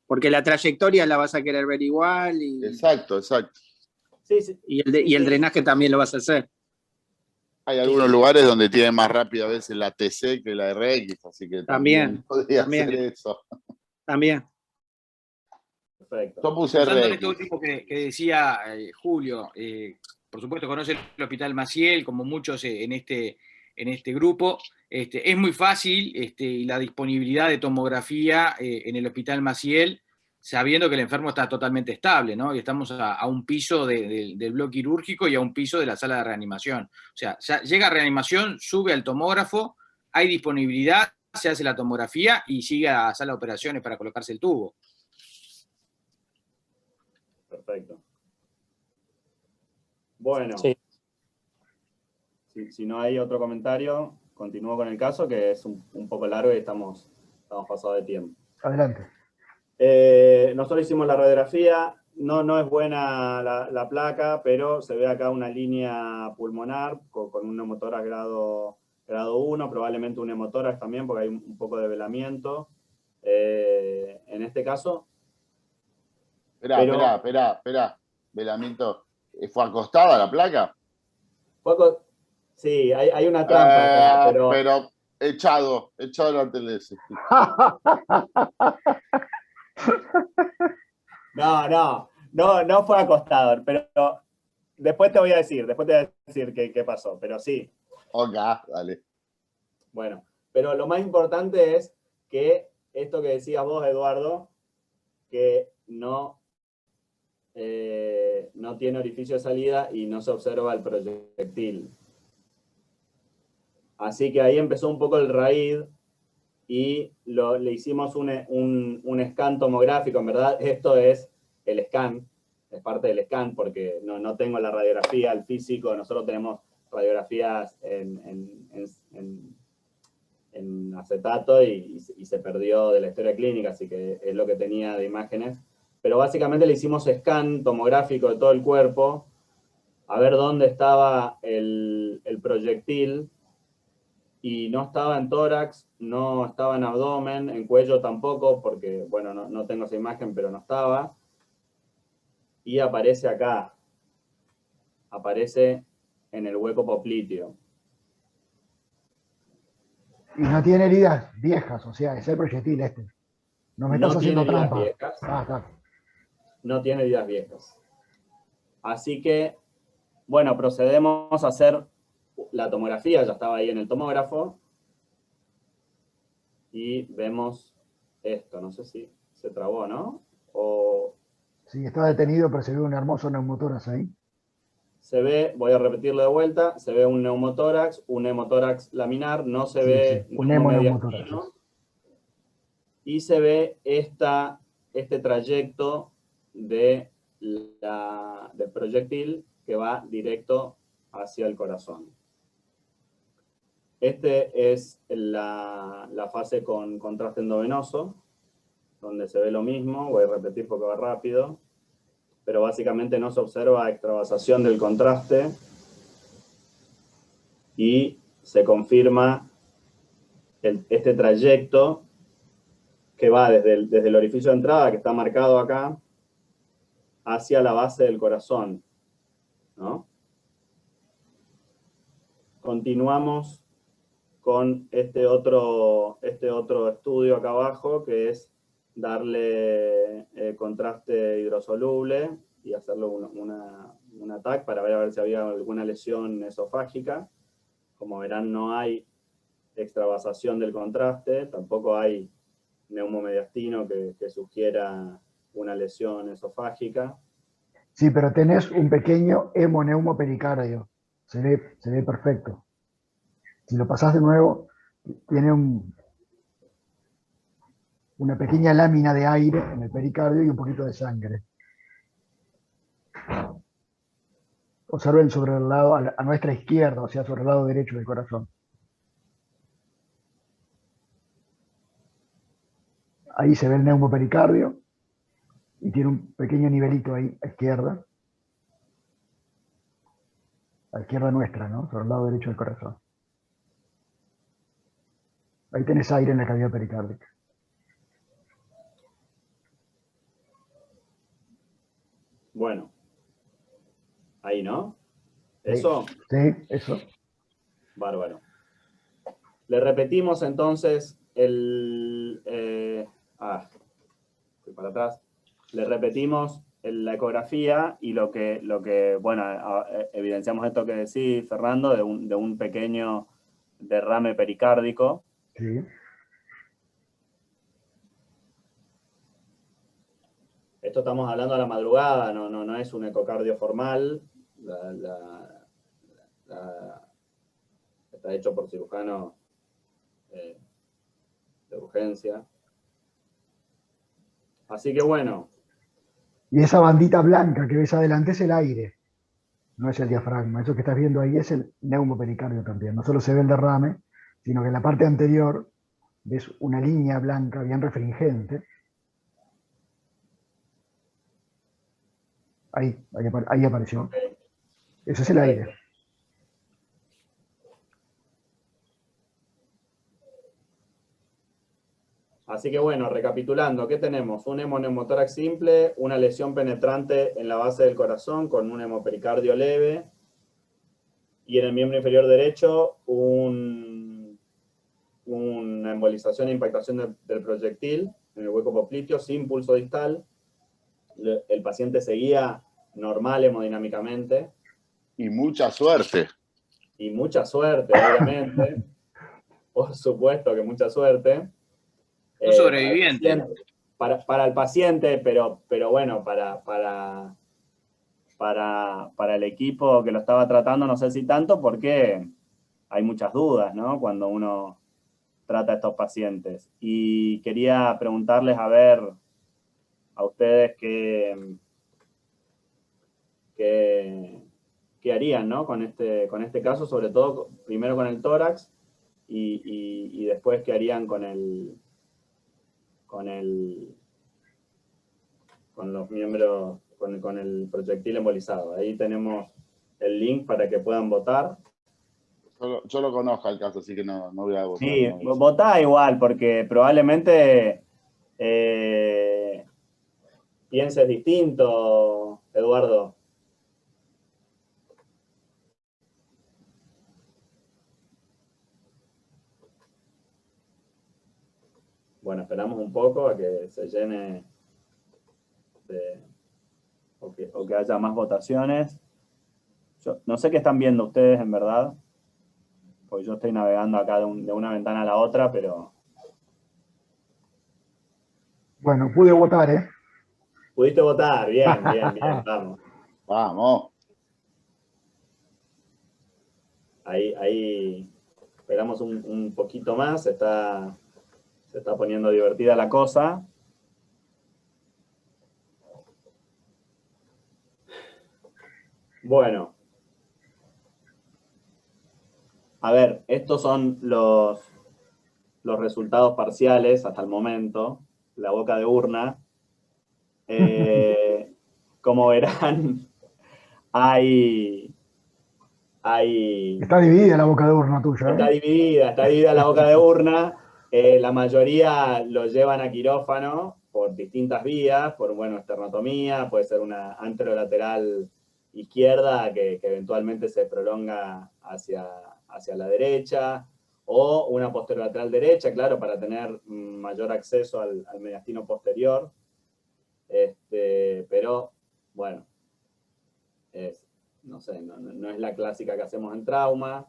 Porque la trayectoria la vas a querer ver igual. Exacto. Sí, sí. Y el drenaje también lo vas a hacer. Hay algunos lugares donde tiene más rápido a veces la TC que la RX, así que también podría hacer eso. También. Perfecto. Yo puse Pensando en RX. esto último que decía Julio, por supuesto conoce el Hospital Maciel, como muchos en este grupo. Es muy fácil y la disponibilidad de tomografía en el Hospital Maciel, sabiendo que el enfermo está totalmente estable, ¿no? Y estamos a un piso del bloque quirúrgico y a un piso de la sala de reanimación. O sea, llega a reanimación, sube al tomógrafo, hay disponibilidad, se hace la tomografía y sigue a la sala de operaciones para colocarse el tubo. Perfecto. Bueno, si no hay otro comentario, continúo con el caso, que es un poco largo y estamos pasados de tiempo. Adelante. Nosotros hicimos la radiografía, no es buena la placa, pero se ve acá una línea pulmonar con un neumotórax grado 1, probablemente un hemotórax también, porque hay un poco de velamiento. En este caso... Espera. Velamiento. ¿Fue acostada la placa? Sí, hay una trampa acá, pero echado la TLS. No fue acostado, pero después te voy a decir qué pasó, pero sí. Ok, dale. Bueno, pero lo más importante es que esto que decías vos, Eduardo, que no tiene orificio de salida y no se observa el proyectil. Así que ahí empezó un poco el RAID y le hicimos un scan tomográfico. En verdad, esto es el scan, es parte del scan, porque no tengo la radiografía, el físico. Nosotros tenemos radiografías en acetato y se perdió de la historia clínica, así que es lo que tenía de imágenes. Pero básicamente le hicimos scan tomográfico de todo el cuerpo, a ver dónde estaba el proyectil, y no estaba en tórax, no estaba en abdomen, en cuello tampoco, porque, bueno, no tengo esa imagen, pero no estaba. Y aparece acá, aparece en el hueco popliteo. Y no tiene heridas viejas, o sea, es el proyectil este. No me estás haciendo trampa. No tiene heridas viejas. Así que, bueno, procedemos a hacer la tomografía, ya estaba ahí en el tomógrafo. Y vemos esto, no sé si se trabó, ¿no? O sí, está detenido, pero se ve un hermoso neumotórax ahí. se ve, voy a repetirlo de vuelta, se ve un hemotórax laminar, no se ve un hemomediastino. Y se ve este trayecto del proyectil que va directo hacia el corazón. Este es la fase con contraste endovenoso, donde se ve lo mismo. Voy a repetir porque va rápido. Pero básicamente no se observa extravasación del contraste y se confirma este trayecto que va desde el orificio de entrada, que está marcado acá, hacia la base del corazón, ¿no? Continuamos con este otro estudio acá abajo, que es darle contraste hidrosoluble y hacerle un TAC para ver a ver si había alguna lesión esofágica. Como verán, no hay extravasación del contraste, tampoco hay neumomediastino que sugiera una lesión esofágica. Sí, pero tenés un pequeño hemoneumopericardio. Se ve perfecto. Si lo pasás de nuevo, tiene una pequeña lámina de aire en el pericardio y un poquito de sangre. Observen sobre el lado, a nuestra izquierda, o sea, sobre el lado derecho del corazón. Ahí se ve el neumopericardio y tiene un pequeño nivelito ahí a izquierda. A izquierda nuestra, ¿no? Sobre el lado derecho del corazón. Ahí tenés aire en la cavidad pericárdica. Bueno, ahí, ¿no? ¿Eso? Sí, eso. Bárbaro. Le repetimos entonces fui para atrás. Le repetimos la ecografía y lo que bueno, evidenciamos esto que decís, Fernando, de un pequeño derrame pericárdico. Sí. Esto estamos hablando a la madrugada, no es un ecocardio formal. Está hecho por cirujano de urgencia. Así que bueno. Y esa bandita blanca que ves adelante es el aire, no es el diafragma. Eso que estás viendo ahí es el neumopericardio también. No solo se ve el derrame, sino que en la parte anterior ves una línea blanca bien refringente. Ahí apareció. Okay. Eso es el aire. Así que bueno, recapitulando, ¿qué tenemos? Un hemoneumotórax simple, una lesión penetrante en la base del corazón con un hemopericardio leve, y en el miembro inferior derecho una embolización e impactación del proyectil en el hueco popliteo sin pulso distal. El paciente seguía normal hemodinámicamente. Y mucha suerte. Y mucha suerte, obviamente. Por supuesto que mucha suerte. Un sobreviviente. Para el paciente, pero bueno, para el equipo que lo estaba tratando, no sé si tanto, porque hay muchas dudas, ¿no? Cuando uno trata a estos pacientes. Y quería preguntarles, a ver, a ustedes qué harían, ¿no? Con este caso, sobre todo, primero con el tórax y después qué harían con los miembros, con el proyectil embolizado. Ahí tenemos el link para que puedan votar. Yo lo conozco el caso, así que no voy a votar. Sí, No, votá igual, porque probablemente pienses distinto, Eduardo. Bueno, esperamos un poco a que se llene o que haya más votaciones. Yo no sé qué están viendo ustedes, en verdad, porque yo estoy navegando acá de una ventana a la otra, pero... Bueno, pude votar, ¿eh? Pudiste votar, bien, vamos. Vamos. Ahí esperamos un poquito más, se está poniendo divertida la cosa. Bueno. A ver, estos son los resultados parciales hasta el momento, la boca de urna. Como verán, hay... Está dividida la boca de urna tuya, ¿eh? Está dividida la boca de urna. La mayoría lo llevan a quirófano por distintas vías, por, esternotomía, puede ser una anterolateral izquierda que eventualmente se prolonga hacia la derecha, o una posterolateral derecha, claro, para tener mayor acceso al mediastino posterior. Pero, bueno, no sé, no es la clásica que hacemos en trauma.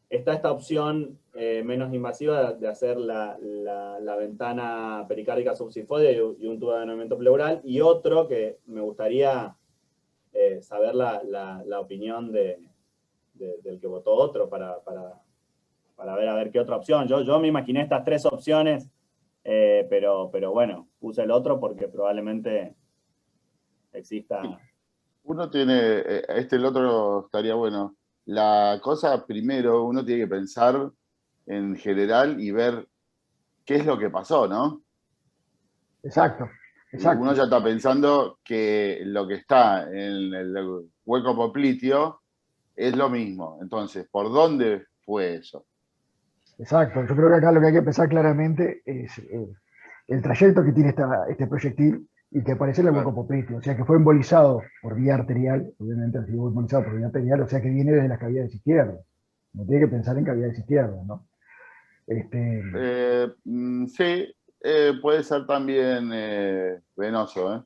Está esta opción menos invasiva de hacer la ventana pericárdica subsifoidea y un tubo de avionamiento pleural, y otro que me gustaría saber la opinión del que votó otro para ver a ver qué otra opción. Yo me imaginé estas tres opciones, pero bueno, puse el otro porque probablemente exista... Uno tiene, el otro estaría bueno. La cosa, primero, uno tiene que pensar en general y ver qué es lo que pasó, ¿no? Exacto. Uno ya está pensando que lo que está en el hueco popliteo es lo mismo. Entonces, ¿por dónde fue eso? Exacto. Yo creo que acá lo que hay que pensar claramente es el trayecto que tiene este proyectil y que aparece en el hueco popliteo. O sea, que fue embolizado por vía arterial, obviamente ha sido embolizado por vía arterial, o sea que viene desde las cavidades izquierdas. No tiene que pensar en cavidades izquierdas, ¿no? Sí, puede ser también venoso, ¿eh?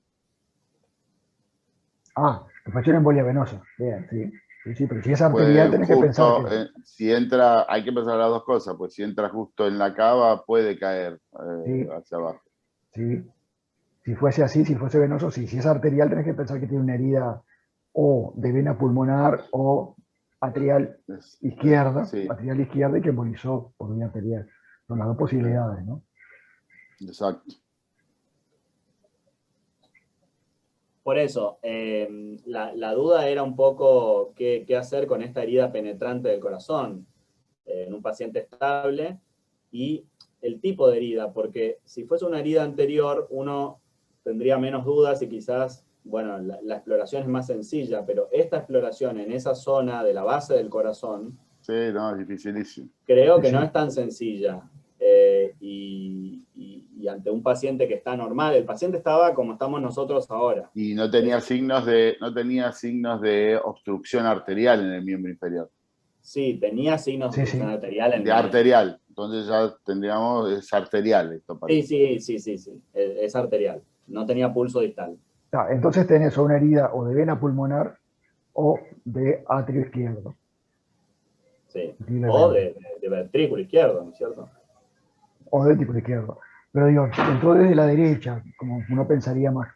Que fue una embolia venosa. Bien, sí. Sí, pero si es arterial tenés que pensar que... si entra, hay que pensar las dos cosas, pues si entra justo en la cava puede caer hacia abajo. Sí. Si fuese así, si fuese venoso, sí. Si es arterial tenés que pensar que tiene una herida o de vena pulmonar o arterial izquierda, y que embolizó por vía arterial. Son las dos posibilidades, ¿no? Exacto. Por eso, la duda era un poco qué hacer con esta herida penetrante del corazón en un paciente estable y el tipo de herida, porque si fuese una herida anterior, uno tendría menos dudas y quizás, bueno, la exploración es más sencilla, pero esta exploración en esa zona de la base del corazón... Sí, no, es dificilísimo. Creo que no es tan sencilla. Y ante un paciente que está normal, el paciente estaba como estamos nosotros ahora. Y no tenía signos de obstrucción arterial en el miembro inferior. Sí, tenía signos de obstrucción arterial. De arterial. Entonces ya tendríamos, es arterial esto. Sí, es arterial. No tenía pulso distal. Entonces tenés una herida o de vena pulmonar o de atrio izquierdo. Sí, o de ventrículo izquierdo, ¿no es cierto? O de ventrículo izquierdo. Pero digo, entró desde la derecha, como uno pensaría más,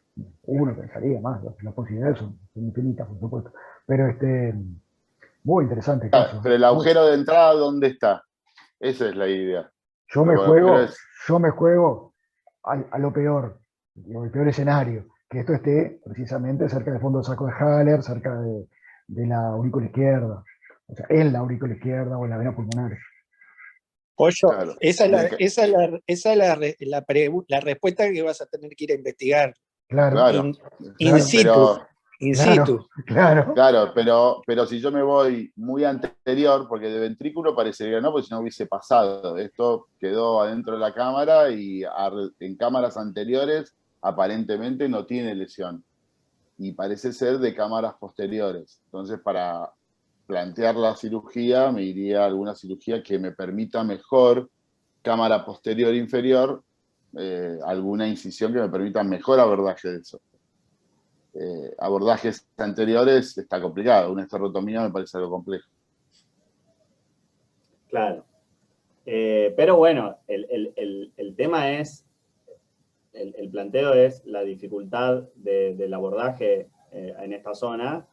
las posibilidades son infinitas, por supuesto. Pero Muy interesante caso. Pero el agujero de entrada, ¿dónde está? Esa es la idea. Yo me juego a lo peor, el peor escenario, que esto esté precisamente cerca del fondo del saco de Haller, cerca de la aurícula izquierda, o sea, en la aurícula izquierda o en la vena pulmonar. Pollo, claro. Esa es la respuesta que vas a tener que ir a investigar. Claro. In situ. In situ. Claro, pero si yo me voy muy anterior, porque de ventrículo parecería no, porque si no hubiese pasado. Esto quedó adentro de la cámara y en cámaras anteriores aparentemente no tiene lesión. Y parece ser de cámaras posteriores. Entonces, para plantear la cirugía, me iría a alguna cirugía que me permita mejor cámara posterior inferior, alguna incisión que me permita mejor abordaje de eso. Abordajes anteriores está complicado, una esterotomía me parece algo complejo. Claro. Pero bueno, el tema es, el planteo es la dificultad del abordaje en esta zona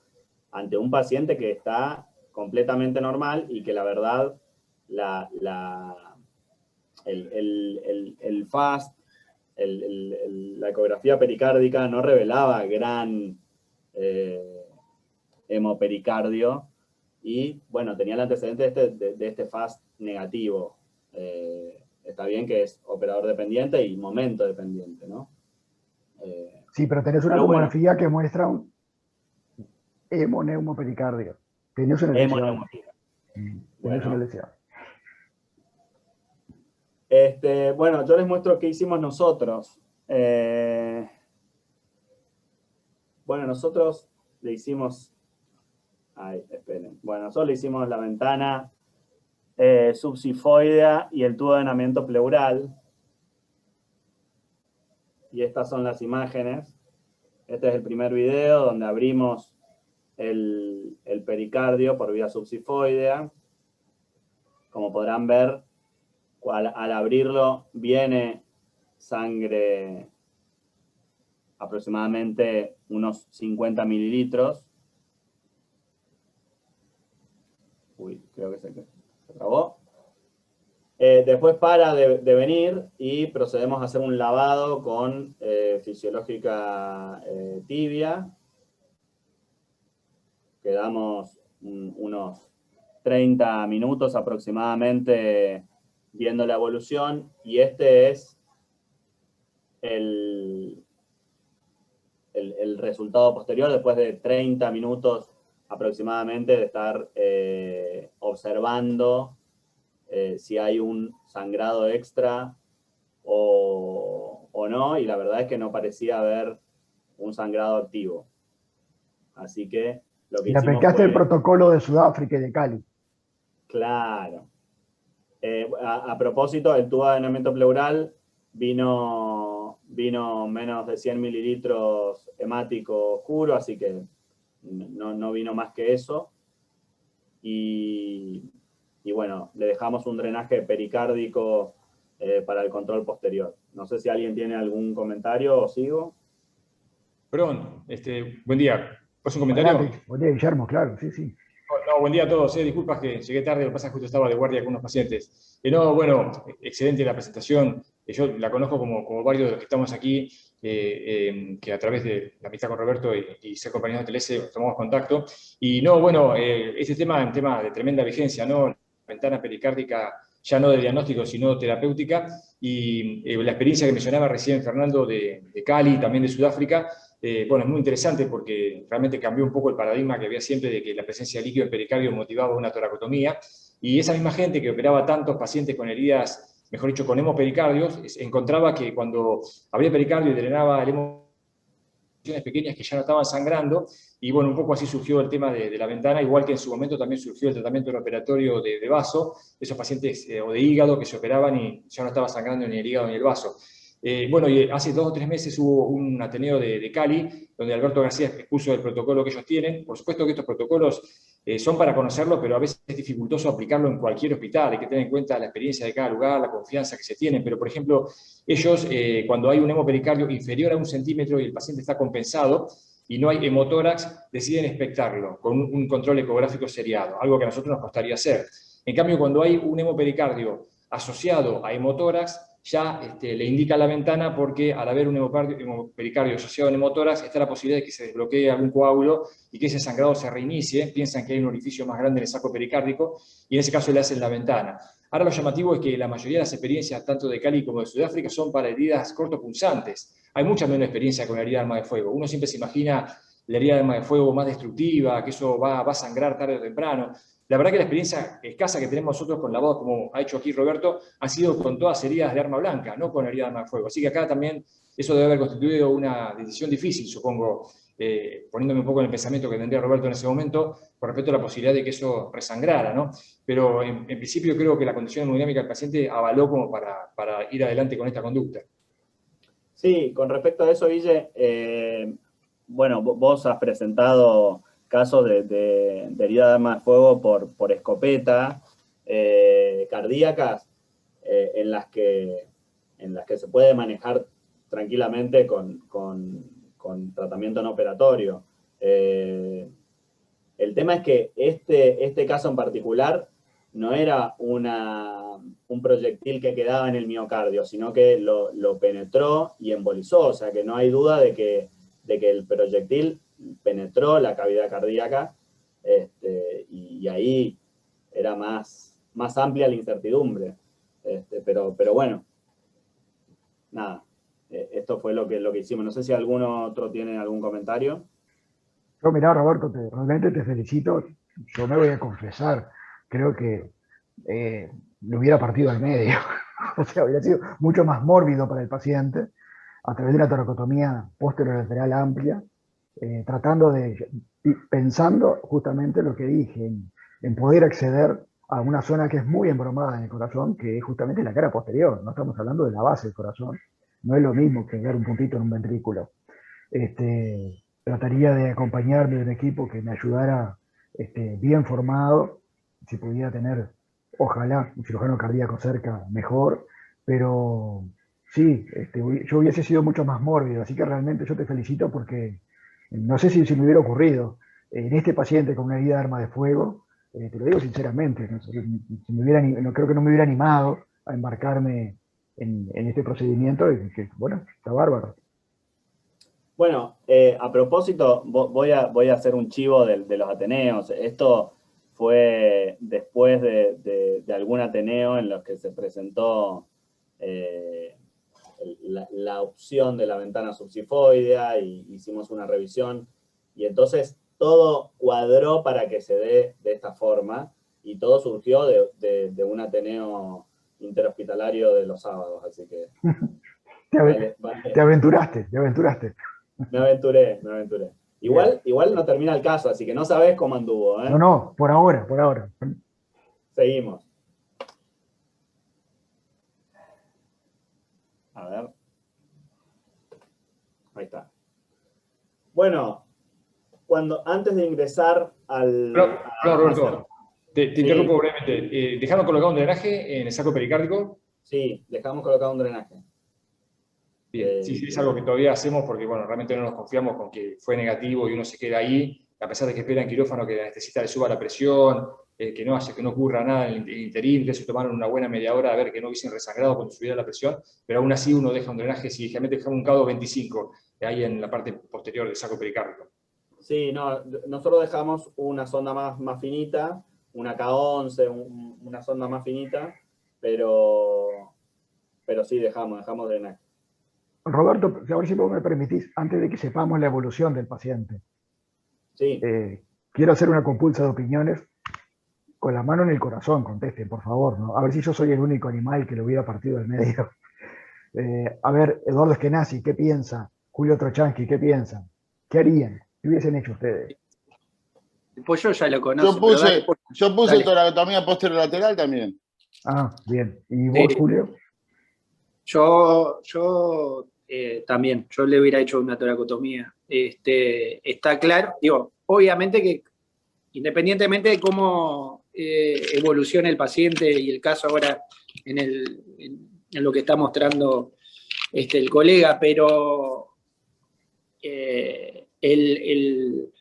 ante un paciente que está completamente normal y que la verdad el FAST, la ecografía pericárdica no revelaba gran hemopericardio y, bueno, tenía el antecedente de este FAST negativo. Está bien que es operador dependiente y momento dependiente, ¿no? Sí, pero tenés una tomografía que muestra un hemoneumopericardio. Tenés una lesión. Tenés una lesión. Bueno, yo les muestro qué hicimos nosotros. Bueno, nosotros le hicimos... Ay, esperen. Bueno, nosotros le hicimos la ventana subsifoidea y el tubo de drenamiento pleural. Y estas son las imágenes. Este es el primer video donde abrimos el pericardio por vía subsifoidea. Como podrán ver, al abrirlo viene sangre aproximadamente unos 50 mililitros. Uy, creo que se trabó. Después para de venir y procedemos a hacer un lavado con fisiológica tibia. Quedamos unos 30 minutos aproximadamente viendo la evolución y este es el resultado posterior después de 30 minutos aproximadamente de estar observando si hay un sangrado extra o no, y la verdad es que no parecía haber un sangrado activo. Así que lo que y aplicaste el protocolo de Sudáfrica y de Cali. Claro. A propósito, el tubo de drenamiento pleural vino menos de 100 mililitros hemático oscuro, así que no vino más que eso. Y bueno, le dejamos un drenaje pericárdico para el control posterior. No sé si alguien tiene algún comentario o sigo. Perdón, buen día. ¿Puedo hacer un comentario? Buen día, Guillermo, claro, sí, sí. No, buen día a todos. Disculpas que llegué tarde, lo que pasa es que justo estaba de guardia con unos pacientes. No, bueno, excelente la presentación. Yo la conozco como varios de los que estamos aquí, que a través de la amistad con Roberto y ser compañeros de TLS tomamos contacto. Y no, bueno, este tema es un tema de tremenda vigencia, ¿no? La ventana pericárdica ya no de diagnóstico, sino terapéutica. Y la experiencia que mencionaba recién Fernando de Cali, también de Sudáfrica, bueno, es muy interesante porque realmente cambió un poco el paradigma que había siempre de que la presencia de líquido en pericardio motivaba una toracotomía. Y esa misma gente que operaba tantos pacientes con heridas, mejor dicho, con hemopericardios, encontraba que cuando abría pericardio y drenaba el hemopericardio, pequeñas que ya no estaban sangrando, y bueno, un poco así surgió el tema de la ventana, igual que en su momento también surgió el tratamiento operatorio de vaso, esos pacientes o de hígado que se operaban y ya no estaba sangrando ni el hígado ni el vaso. Bueno, y hace 2 o 3 meses hubo un Ateneo de Cali, donde Alberto García expuso el protocolo que ellos tienen. Por supuesto que estos protocolos son para conocerlos, pero a veces es dificultoso aplicarlo en cualquier hospital. Hay que tener en cuenta la experiencia de cada lugar, la confianza que se tienen. Pero, por ejemplo, ellos, cuando hay un hemopericardio inferior a 1 centímetro y el paciente está compensado, y no hay hemotórax, deciden expectarlo con un control ecográfico seriado, algo que a nosotros nos costaría hacer. En cambio, cuando hay un hemopericardio asociado a hemotórax, ya le indica la ventana, porque al haber un hemopericardio asociado a hemotórax está la posibilidad de que se desbloquee algún coágulo y que ese sangrado se reinicie. Piensan que hay un orificio más grande en el saco pericárdico y en ese caso le hacen la ventana. Ahora lo llamativo es que la mayoría de las experiencias, tanto de Cali como de Sudáfrica, son para heridas cortopunzantes. Hay mucha menos experiencia con la herida de arma de fuego. Uno siempre se imagina la herida de arma de fuego más destructiva, que eso va a sangrar tarde o temprano. La verdad que la experiencia escasa que tenemos nosotros con lavados, como ha hecho aquí Roberto, ha sido con todas heridas de arma blanca, no con herida de arma de fuego. Así que acá también eso debe haber constituido una decisión difícil, supongo, poniéndome un poco en el pensamiento que tendría Roberto en ese momento, con respecto a la posibilidad de que eso resangrara, ¿no? Pero en principio creo que la condición hemodinámica del paciente avaló como para ir adelante con esta conducta. Sí, con respecto a eso, Guille, bueno, vos has presentado casos de herida de arma de fuego por escopeta, cardíacas, en las que se puede manejar tranquilamente con tratamiento no operatorio. El tema es que este caso en particular no era un proyectil que quedaba en el miocardio, sino que lo penetró y embolizó, o sea que no hay duda de que el proyectil penetró la cavidad cardíaca, y ahí era más amplia la incertidumbre. Pero bueno, nada, esto fue lo que hicimos. No sé si alguno otro tiene algún comentario. Yo, mirá, Roberto, realmente te felicito. Yo me voy a confesar, creo que lo hubiera partido al medio. O sea, hubiera sido mucho más mórbido para el paciente a través de una toracotomía posterolateral amplia, pensando justamente lo que dije, en poder acceder a una zona que es muy embromada en el corazón, que es justamente la cara posterior. No estamos hablando de la base del corazón. No es lo mismo que ver un puntito en un ventrículo. Trataría de acompañarme de un equipo que me ayudara bien formado, si pudiera tener, ojalá, un cirujano cardíaco cerca, mejor, pero sí, yo hubiese sido mucho más mórbido, así que realmente yo te felicito porque no sé si me hubiera ocurrido en este paciente con una herida de arma de fuego, te lo digo sinceramente, no creo que no me hubiera animado a embarcarme en este procedimiento, y que, bueno, está bárbaro. Bueno, a propósito, voy a hacer un chivo de los Ateneos. Esto fue después de algún Ateneo en los que se presentó la opción de la ventana subsifoidea, y hicimos una revisión, y entonces todo cuadró para que se dé de esta forma, y todo surgió de un Ateneo interhospitalario de los sábados, así que... Te aventuraste. Me aventuré. Igual no termina el caso, así que no sabés cómo anduvo, ¿eh? No, por ahora. Seguimos. A ver. Ahí está. Bueno, antes de ingresar al... Roberto, te interrumpo brevemente. ¿Dejaron colocado un drenaje en el saco pericárdico? Sí, dejamos colocado un drenaje. Bien, sí, es algo que todavía hacemos porque, bueno, realmente no nos confiamos con que fue negativo y uno se queda ahí, a pesar de que espera en quirófano que el anestesista le suba la presión, que no ocurra nada en el interín, que se tomaron una buena media hora a ver que no hubiesen resangrado cuando subiera la presión, pero aún así uno deja un drenaje, si generalmente dejamos un CAO 25 ahí en la parte posterior del saco pericárdico. Sí, no, nosotros dejamos una sonda más finita, una K11, una sonda más finita, pero sí dejamos drenaje. Roberto, a ver si vos me permitís, antes de que sepamos la evolución del paciente, sí. Quiero hacer una compulsa de opiniones. Con la mano en el corazón, contesten, por favor, ¿no? A ver si yo soy el único animal que lo hubiera partido del medio. A ver, Eduardo Eskenazi, ¿qué piensa? Julio Trochansky, ¿qué piensan? ¿Qué harían? ¿Qué hubiesen hecho ustedes? Pues yo ya lo conozco. Yo puse toracotomía posterolateral también. Ah, bien. ¿Y vos, Julio? Yo también, yo le hubiera hecho una toracotomía. Está claro, digo, obviamente que independientemente de cómo evolucione el paciente y el caso ahora en lo que está mostrando el colega, pero el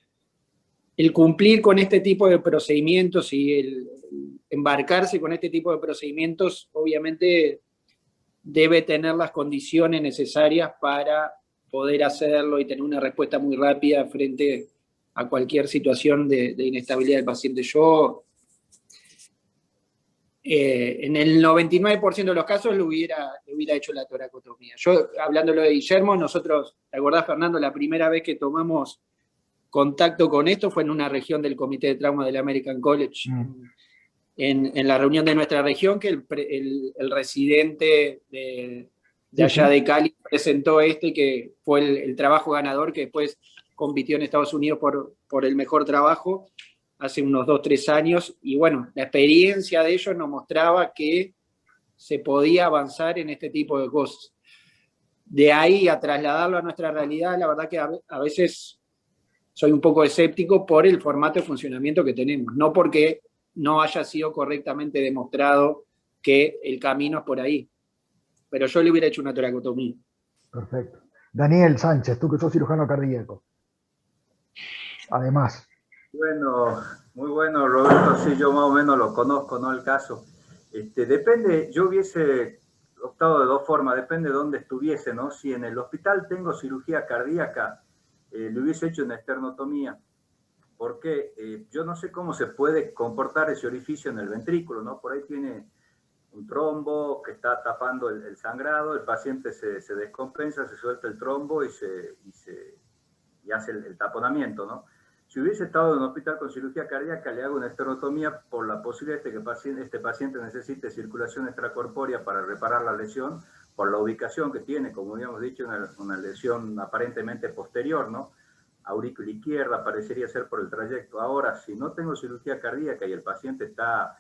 cumplir con este tipo de procedimientos y el embarcarse con este tipo de procedimientos, obviamente debe tener las condiciones necesarias para poder hacerlo y tener una respuesta muy rápida frente a cualquier situación de inestabilidad del paciente. Yo, en el 99% de los casos, le hubiera hecho la toracotomía. Yo, hablándolo de Guillermo, nosotros, ¿te acordás, Fernando? La primera vez que tomamos contacto con esto fue en una región del Comité de Trauma del American College, en la reunión de nuestra región, que el residente de allá de Cali presentó que fue el trabajo ganador, que después compitió en Estados Unidos por el mejor trabajo hace unos 2 o 3 años, y bueno, la experiencia de ellos nos mostraba que se podía avanzar en este tipo de cosas. De ahí a trasladarlo a nuestra realidad, la verdad que a veces soy un poco escéptico por el formato de funcionamiento que tenemos, no porque no haya sido correctamente demostrado que el camino es por ahí. Pero yo le hubiera hecho una toracotomía. Perfecto. Daniel Sánchez, tú que sos cirujano cardíaco. Además. Bueno, muy bueno, Roberto. Sí, yo más o menos lo conozco, ¿no? El caso. Depende, yo hubiese optado de 2 formas, depende de dónde estuviese, ¿no? Si en el hospital tengo cirugía cardíaca, le hubiese hecho una esternotomía. Porque yo no sé cómo se puede comportar ese orificio en el ventrículo, ¿no? Por ahí tiene un trombo que está tapando el sangrado, el paciente se descompensa, se suelta el trombo y hace el taponamiento, ¿no? Si hubiese estado en un hospital con cirugía cardíaca, le hago una esternotomía por la posibilidad de que este paciente necesite circulación extracorpórea para reparar la lesión, por la ubicación que tiene, como habíamos dicho, una lesión aparentemente posterior, ¿no? Aurícula izquierda, parecería ser por el trayecto. Ahora, si no tengo cirugía cardíaca y el paciente está,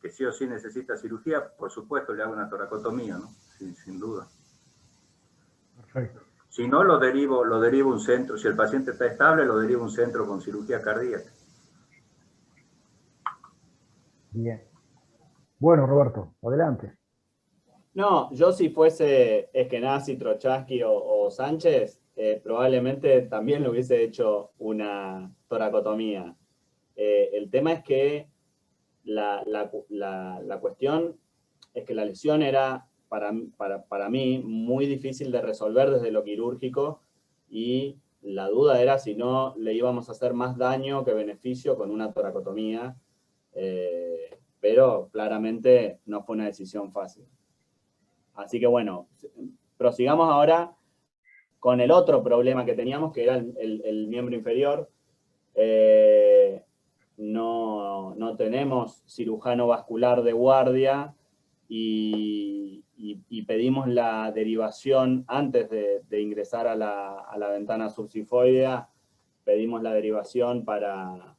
que sí o sí necesita cirugía, por supuesto le hago una toracotomía, ¿no? Sin duda. Perfecto. Si no, lo derivo a un centro. Si el paciente está estable, lo derivo a un centro con cirugía cardíaca. Bien. Bueno, Roberto, adelante. No, yo si fuese Eskenazi, Trochaski o Sánchez, probablemente también le hubiese hecho una toracotomía. El tema es que la cuestión es que la lesión era para mí muy difícil de resolver desde lo quirúrgico, y la duda era si no le íbamos a hacer más daño que beneficio con una toracotomía, pero claramente no fue una decisión fácil. Así que bueno, prosigamos ahora con el otro problema que teníamos, que era el miembro inferior. No tenemos cirujano vascular de guardia y pedimos la derivación antes de ingresar a la ventana subsifoidea. Pedimos la derivación para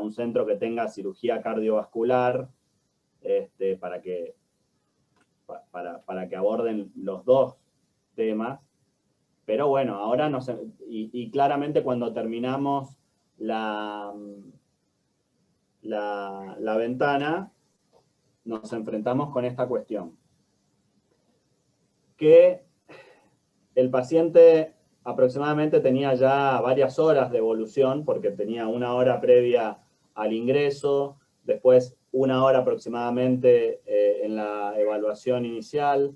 un centro que tenga cirugía cardiovascular, para que aborden los 2 temas. Pero bueno, ahora y claramente cuando terminamos la ventana, nos enfrentamos con esta cuestión. Que el paciente aproximadamente tenía ya varias horas de evolución, porque tenía 1 hora previa al ingreso, después 1 hora aproximadamente en la evaluación inicial,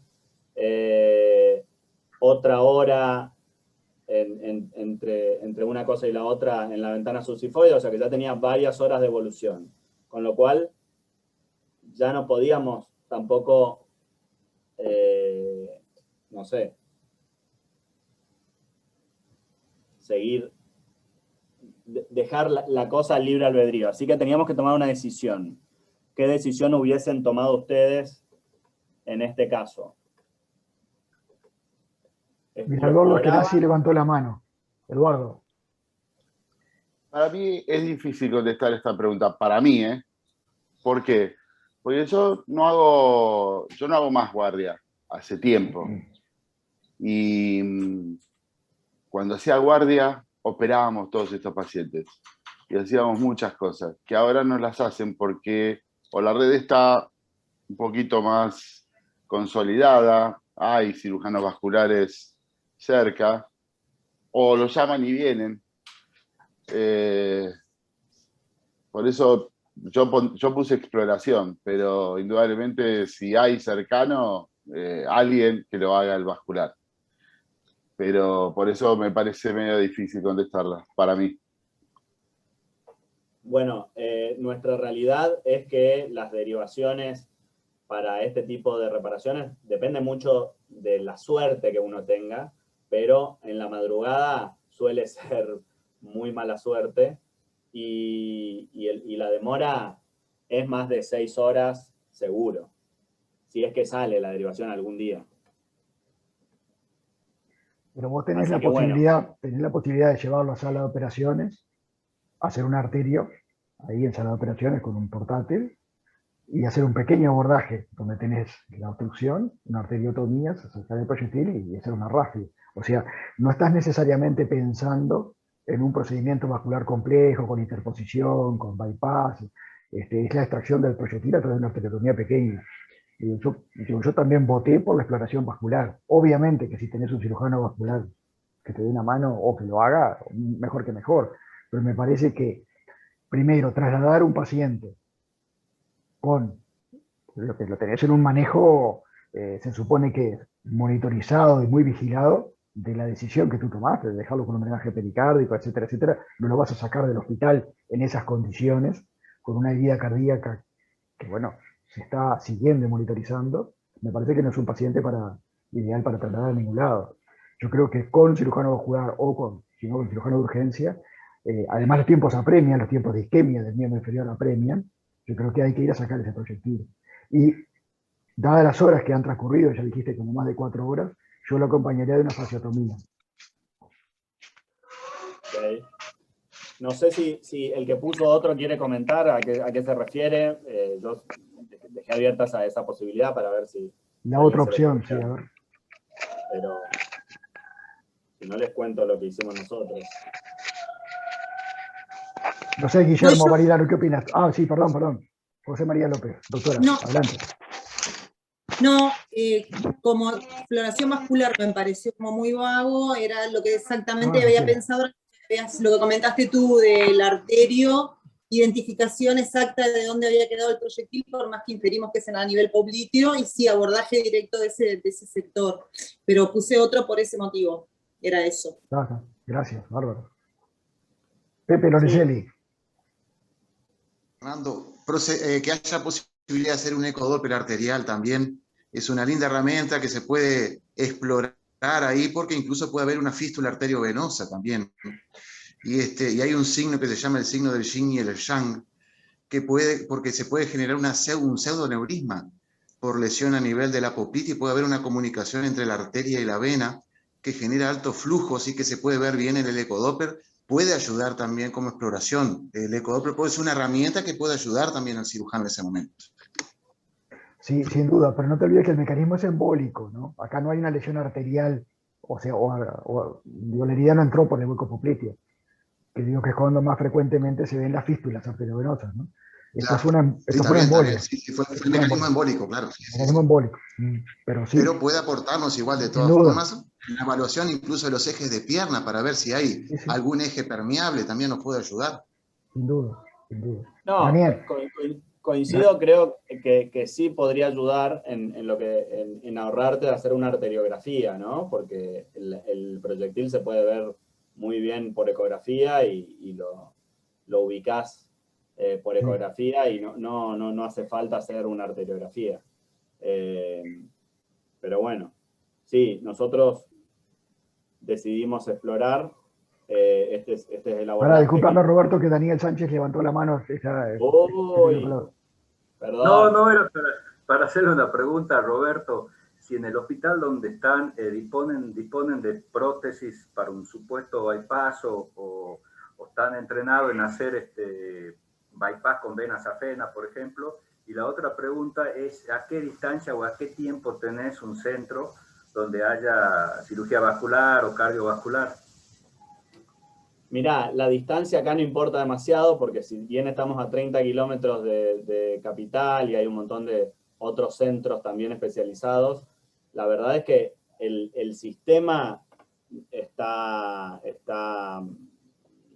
otra hora entre una cosa y la otra en la ventana subsifoidea, o sea que ya tenía varias horas de evolución, con lo cual ya no podíamos tampoco, no sé, seguir, dejar la cosa al libre albedrío. Así que teníamos que tomar una decisión. ¿Qué decisión hubiesen tomado ustedes en este caso? Mira, Eduardo Eskenazi levantó la mano. Eduardo. Para mí es difícil contestar esta pregunta. Para mí, ¿eh? ¿Por qué? Porque yo no hago más guardia hace tiempo. Y cuando hacía guardia, operábamos todos estos pacientes. Y hacíamos muchas cosas que ahora no las hacen porque o la red está un poquito más consolidada, hay cirujanos vasculares cerca, o lo llaman y vienen. Por eso yo puse exploración, pero indudablemente si hay cercano, alguien que lo haga el vascular. Pero por eso me parece medio difícil contestarla, para mí. Bueno, nuestra realidad es que las derivaciones para este tipo de reparaciones depende mucho de la suerte que uno tenga, pero en la madrugada suele ser muy mala suerte y la demora es más de 6 horas seguro, si es que sale la derivación algún día. Pero vos tenés la posibilidad de llevarlo a sala de operaciones, hacer un arterio, ahí en sala de operaciones con un portátil, y hacer un pequeño abordaje donde tenés la obstrucción, una arteriotomía, sacar el proyectil y hacer una rafia. O sea, no estás necesariamente pensando en un procedimiento vascular complejo, con interposición, con bypass, es la extracción del proyectil a través de una arteriotomía pequeña. Yo también voté por la exploración vascular. Obviamente que si tenés un cirujano vascular que te dé una mano o que lo haga, mejor que mejor. Pero me parece que, primero, trasladar un paciente con lo que lo tenés en un manejo, se supone que monitorizado y muy vigilado de la decisión que tú tomaste, de dejarlo con un drenaje pericárdico, etcétera, etcétera, no lo vas a sacar del hospital en esas condiciones, con una herida cardíaca que, bueno, se está siguiendo y monitorizando. Me parece que no es un paciente ideal para trasladar a ningún lado. Yo creo que con cirujano vascular o si no con cirujano de urgencia, además los tiempos apremian, los tiempos de isquemia del miembro inferior apremian. Yo creo que hay que ir a sacar ese proyectil. Y dadas las horas que han transcurrido, ya dijiste como más de 4 horas, yo lo acompañaría de una fasciotomía. Okay. No sé si el que puso otro quiere comentar a qué se refiere. Yo dejé abierta esa posibilidad para ver si... La otra opción, sí, a ver. Pero si no les cuento lo que hicimos nosotros. No sé, Guillermo Marilano, ¿qué opinas? Ah, sí, perdón. José María López, doctora, adelante. No, como exploración vascular me pareció como muy vago, era lo que exactamente había pensado, lo que comentaste tú del arterio, identificación exacta de dónde había quedado el proyectil, por más que inferimos que es a nivel popliteo, y sí, abordaje directo de ese sector, pero puse otro por ese motivo, era eso. Gracias, bárbaro. Pepe Lorenzelli. Fernando, que haya posibilidad de hacer un ecodoppler arterial también es una linda herramienta que se puede explorar ahí porque incluso puede haber una fístula arteriovenosa también. Y hay un signo que se llama el signo del yin y el yang, porque se puede generar un pseudoneurisma por lesión a nivel de la apoplitis y puede haber una comunicación entre la arteria y la vena que genera alto flujo, así que se puede ver bien en el ecodoppler. Puede ayudar también como exploración. El ecodoppler puede ser una herramienta que puede ayudar también al cirujano en ese momento. Sí, sin duda, pero no te olvides que el mecanismo es embólico, ¿no? Acá no hay una lesión arterial, o sea, la herida no entró por el hueco popliteo, que digo que es cuando más frecuentemente se ven las fístulas arteriovenosas, ¿no? Esto fue una embolia. Sí, fue el mecanismo embólico, claro. Mecanismo embólico, pero sí. Pero puede aportarnos igual de todas formas en la evaluación incluso de los ejes de pierna para ver si hay algún eje permeable, también nos puede ayudar. Sin duda, sin duda. No, coincido, creo que sí podría ayudar en ahorrarte de hacer una arteriografía, ¿no? Porque el proyectil se puede ver muy bien por ecografía y lo ubicás por ecografía y no hace falta hacer una arteriografía. Pero bueno, sí, nosotros decidimos explorar este es el abordaje. Ahora, discúlpame, Roberto, que Daniel Sánchez levantó la mano. Perdón. No, era para hacerle una pregunta a Roberto. Si en el hospital donde están disponen de prótesis para un supuesto bypass o están entrenados en hacer bypass con vena safena, por ejemplo. Y la otra pregunta es, ¿a qué distancia o a qué tiempo tenés un centro donde haya cirugía vascular o cardiovascular? Mirá, la distancia acá no importa demasiado porque si bien estamos a 30 kilómetros de capital y hay un montón de otros centros también especializados, la verdad es que el sistema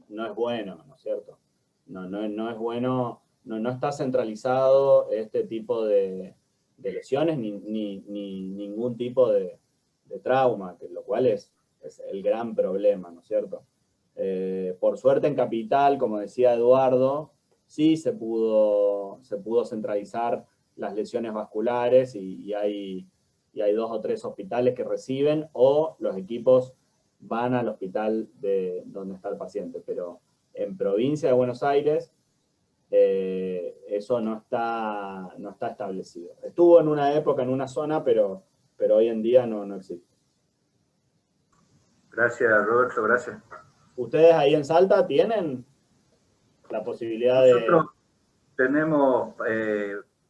no es bueno, ¿no es cierto? No es bueno, no está centralizado este tipo de lesiones ni ningún tipo de trauma, lo cual es el gran problema, ¿no es cierto? Por suerte en Capital, como decía Eduardo, sí se pudo centralizar las lesiones vasculares y hay 2 o 3 hospitales que reciben, o los equipos van al hospital donde está el paciente. Pero en provincia de Buenos Aires eso no está establecido. Estuvo en una época en una zona, pero hoy en día no existe. Gracias, Roberto, gracias. ¿Ustedes ahí en Salta tienen la posibilidad Nosotros tenemos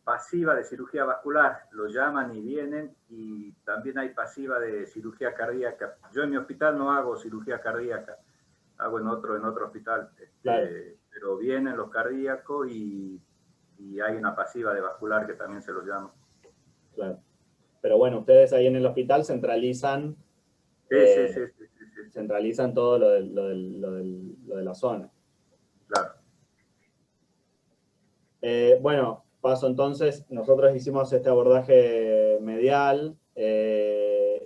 pasiva de cirugía vascular, lo llaman y vienen, y también hay pasiva de cirugía cardíaca. Yo en mi hospital no hago cirugía cardíaca, hago en otro hospital, claro, pero vienen los cardíacos y hay una pasiva de vascular que también se los llama. Claro. Pero bueno, ustedes ahí en el hospital centralizan centralizan todo lo de la zona. Claro. Bueno, paso entonces, nosotros hicimos este abordaje medial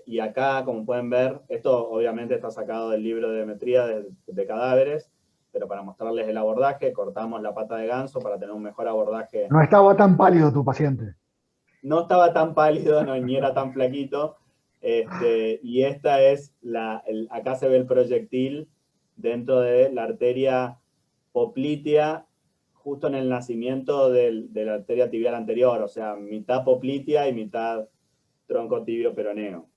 y acá, como pueden ver, esto obviamente está sacado del libro de metría de cadáveres, pero para mostrarles el abordaje, cortamos la pata de ganso para tener un mejor abordaje. No estaba tan pálido tu paciente. No estaba tan pálido, ni era tan flaquito. Y esta es acá se ve el proyectil dentro de la arteria poplitea, justo en el nacimiento de la arteria tibial anterior, o sea, mitad poplitea y mitad tronco tibio peroneo.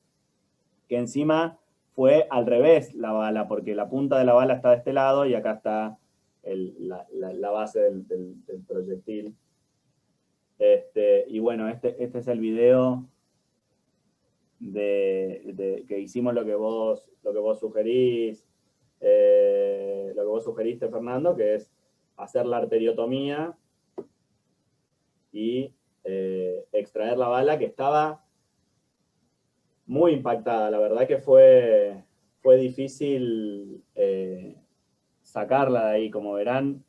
Que encima fue al revés la bala, porque la punta de la bala está de este lado y acá está la base del proyectil. Y bueno, este es el video que hicimos lo que vos sugerís, lo que vos sugeriste, Fernando, que es hacer la arteriotomía y extraer la bala, que estaba muy impactada. La verdad que fue difícil sacarla de ahí, como verán,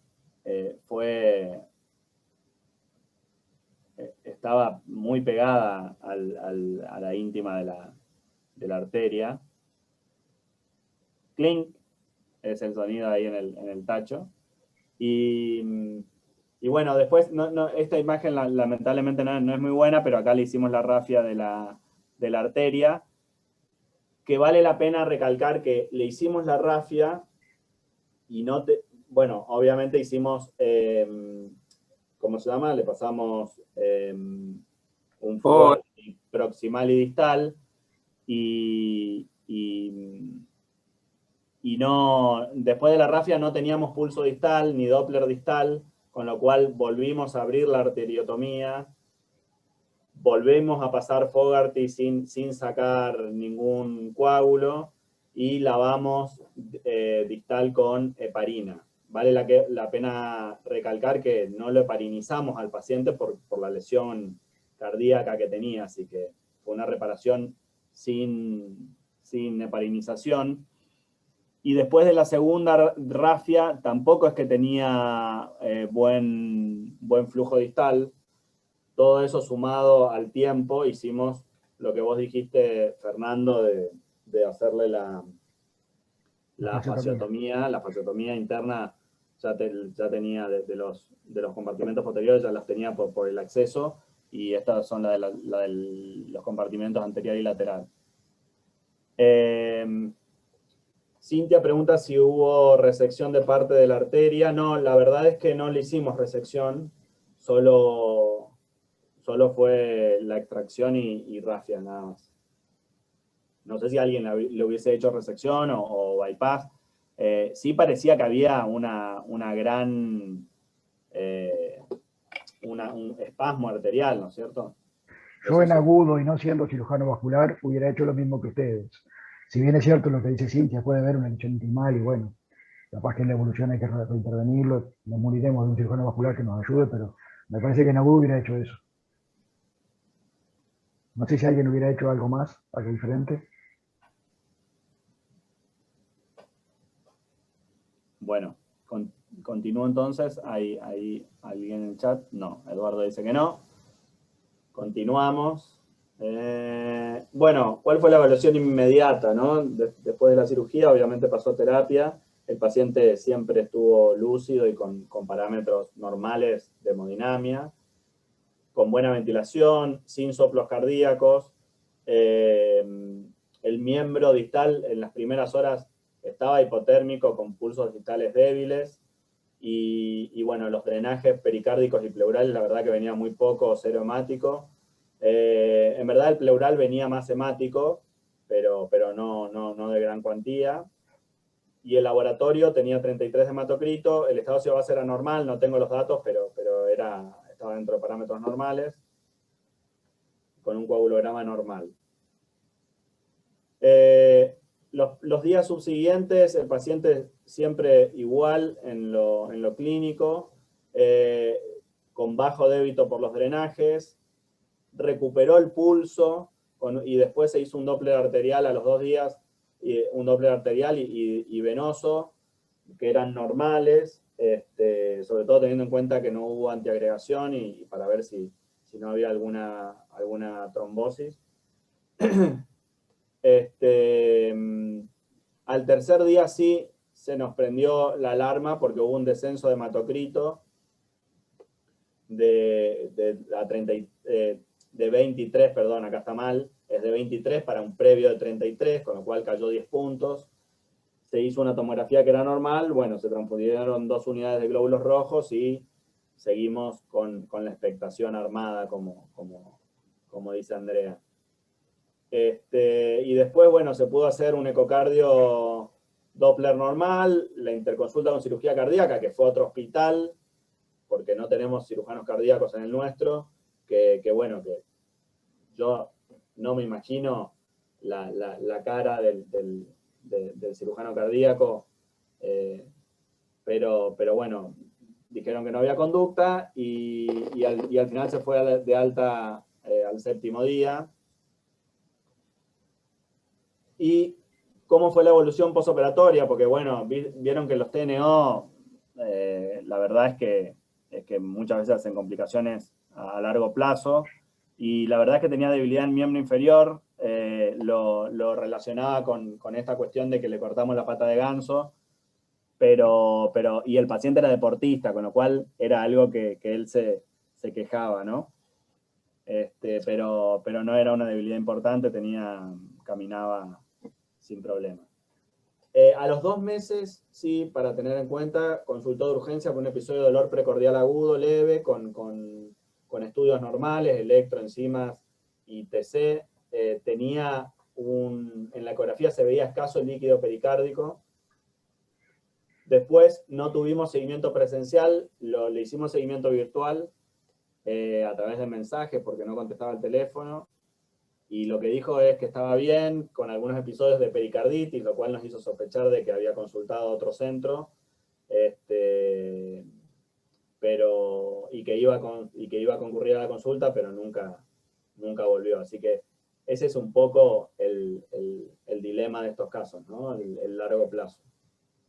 estaba muy pegada a la íntima de la arteria. Clink es el sonido ahí en el tacho. Y bueno, después, esta imagen lamentablemente no es muy buena, pero acá le hicimos la rafia de la arteria, que vale la pena recalcar que le hicimos la rafia y bueno, obviamente hicimos, ¿cómo se llama? Le pasamos un fuego proximal y distal, y después de la rafia no teníamos pulso distal ni Doppler distal, con lo cual volvimos a abrir la arteriotomía, volvemos a pasar Fogarty sin sacar ningún coágulo y lavamos distal con heparina. Vale la pena recalcar que no lo heparinizamos al paciente por la lesión cardíaca que tenía, así que fue una reparación sin heparinización. Y después de la segunda rafia, tampoco es que tenía buen flujo distal. Todo eso sumado al tiempo, hicimos lo que vos dijiste, Fernando, de hacerle la fasciotomía. La fasciotomía interna ya tenía de los compartimentos posteriores, ya las tenía por el acceso, y estas son la de los compartimentos anterior y lateral. Cintia pregunta si hubo resección de parte de la arteria. No, la verdad es que no le hicimos resección, solo fue la extracción y rafia, nada más. No sé si alguien le hubiese hecho resección o bypass. Sí parecía que había una gran un espasmo arterial, ¿no es cierto? Yo en agudo y no siendo cirujano vascular hubiera hecho lo mismo que ustedes. Si bien es cierto lo que dice Cintia, puede haber una lesión intimal y bueno, capaz que en la evolución hay que reintervenirlo, nos moriremos de un cirujano vascular que nos ayude, pero me parece que en agudo hubiera hecho eso. No sé si alguien hubiera hecho algo más, algo diferente. Bueno, continúo entonces. ¿Hay alguien en el chat? No, Eduardo dice que no. Continuamos. Bueno, ¿cuál fue la evaluación inmediata, ¿no? Después de la cirugía, obviamente pasó terapia. El paciente siempre estuvo lúcido y con parámetros normales de hemodinamia, con buena ventilación, sin soplos cardíacos. El miembro distal en las primeras horas estaba hipotérmico con pulsos distales débiles. Y bueno, los drenajes pericárdicos y pleurales, la verdad que venía muy poco, cero hemático. En verdad el pleural venía más hemático, pero no de gran cuantía. Y el laboratorio tenía 33 de hematocrito, el estado óseo base era normal, no tengo los datos, pero estaba dentro de parámetros normales, con un coagulograma normal. Los días subsiguientes, el paciente siempre igual en lo clínico, con bajo débito por los drenajes, recuperó el pulso y después se hizo un Doppler arterial a los 2 días, un Doppler arterial y venoso, que eran normales, sobre todo teniendo en cuenta que no hubo antiagregación y para ver si no había alguna trombosis. Al tercer día sí se nos prendió la alarma porque hubo un descenso de hematocrito de 23, perdón, acá está mal, es de 23 para un previo de 33, con lo cual cayó 10 puntos. Se hizo una tomografía que era normal, bueno, se transfundieron 2 unidades de glóbulos rojos y seguimos con la expectación armada, como dice Andrea. Y después, bueno, se pudo hacer un ecocardio Doppler normal, la interconsulta con cirugía cardíaca, que fue a otro hospital, porque no tenemos cirujanos cardíacos en el nuestro, que bueno, que yo no me imagino la cara del cirujano cardíaco, pero bueno, dijeron que no había conducta y al final se fue de alta al 7º día. ¿Y cómo fue la evolución postoperatoria? Porque bueno, vieron que los TNO, la verdad es que muchas veces hacen complicaciones a largo plazo, y la verdad es que tenía debilidad en miembro inferior, lo relacionaba con esta cuestión de que le cortamos la pata de ganso, y el paciente era deportista, con lo cual era algo que él se quejaba, ¿no? Pero no era una debilidad importante, caminaba sin problema. A los 2 meses, sí, para tener en cuenta, consultó de urgencia por un episodio de dolor precordial agudo leve, con estudios normales, electroenzimas y TC. Tenía en la ecografía se veía escaso el líquido pericárdico. Después no tuvimos seguimiento presencial, le hicimos seguimiento virtual a través de mensajes porque no contestaba el teléfono. Y lo que dijo es que estaba bien, con algunos episodios de pericarditis, lo cual nos hizo sospechar de que había consultado a otro centro, y que iba a concurrir a la consulta, pero nunca volvió. Así que ese es un poco el dilema de estos casos, ¿no? El largo plazo.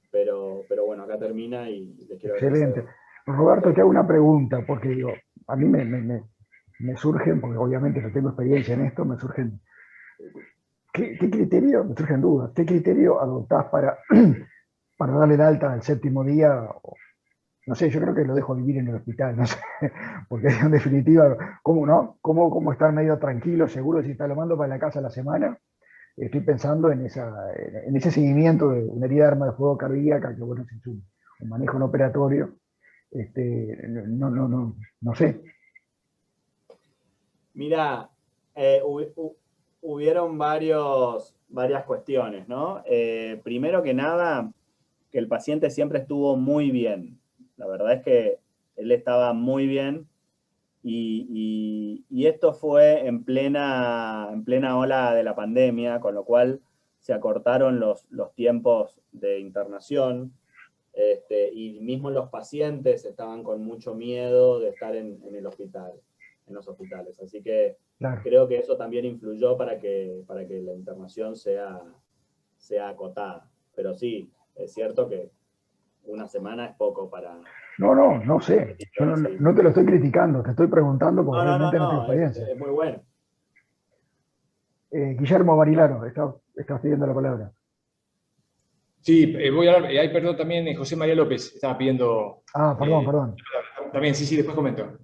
Pero bueno, acá termina y les quiero agradecer. Excelente. Roberto, te hago una pregunta, porque digo, a mí me surgen, porque obviamente no tengo experiencia en esto, me surgen, ¿qué criterio, me surgen dudas, qué criterio adoptás para darle el alta al 7º día? No sé, yo creo que lo dejo vivir en el hospital, no sé, porque en definitiva, ¿cómo no? ¿Cómo estar medio tranquilo, seguro si está lo mando para la casa a la semana? Estoy pensando en ese seguimiento de una herida de arma de fuego cardíaca, que bueno, es un manejo no operatorio, no sé. Mira, hubieron varias cuestiones, ¿no? Primero que nada, que el paciente siempre estuvo muy bien. La verdad es que él estaba muy bien y esto fue en plena ola de la pandemia, con lo cual se acortaron los tiempos de internación, y mismo los pacientes estaban con mucho miedo de estar en los hospitales. Así que claro, creo que eso también influyó para que la internación sea acotada. Pero sí, es cierto que una semana es poco para... No sé. Yo no te lo estoy criticando, te estoy preguntando porque realmente no tengo experiencia. Es muy bueno. Guillermo Barilaro, estás pidiendo la palabra. Sí, voy a hablar, hay perdón también, José María López estaba pidiendo... Perdón. También, sí, después comento.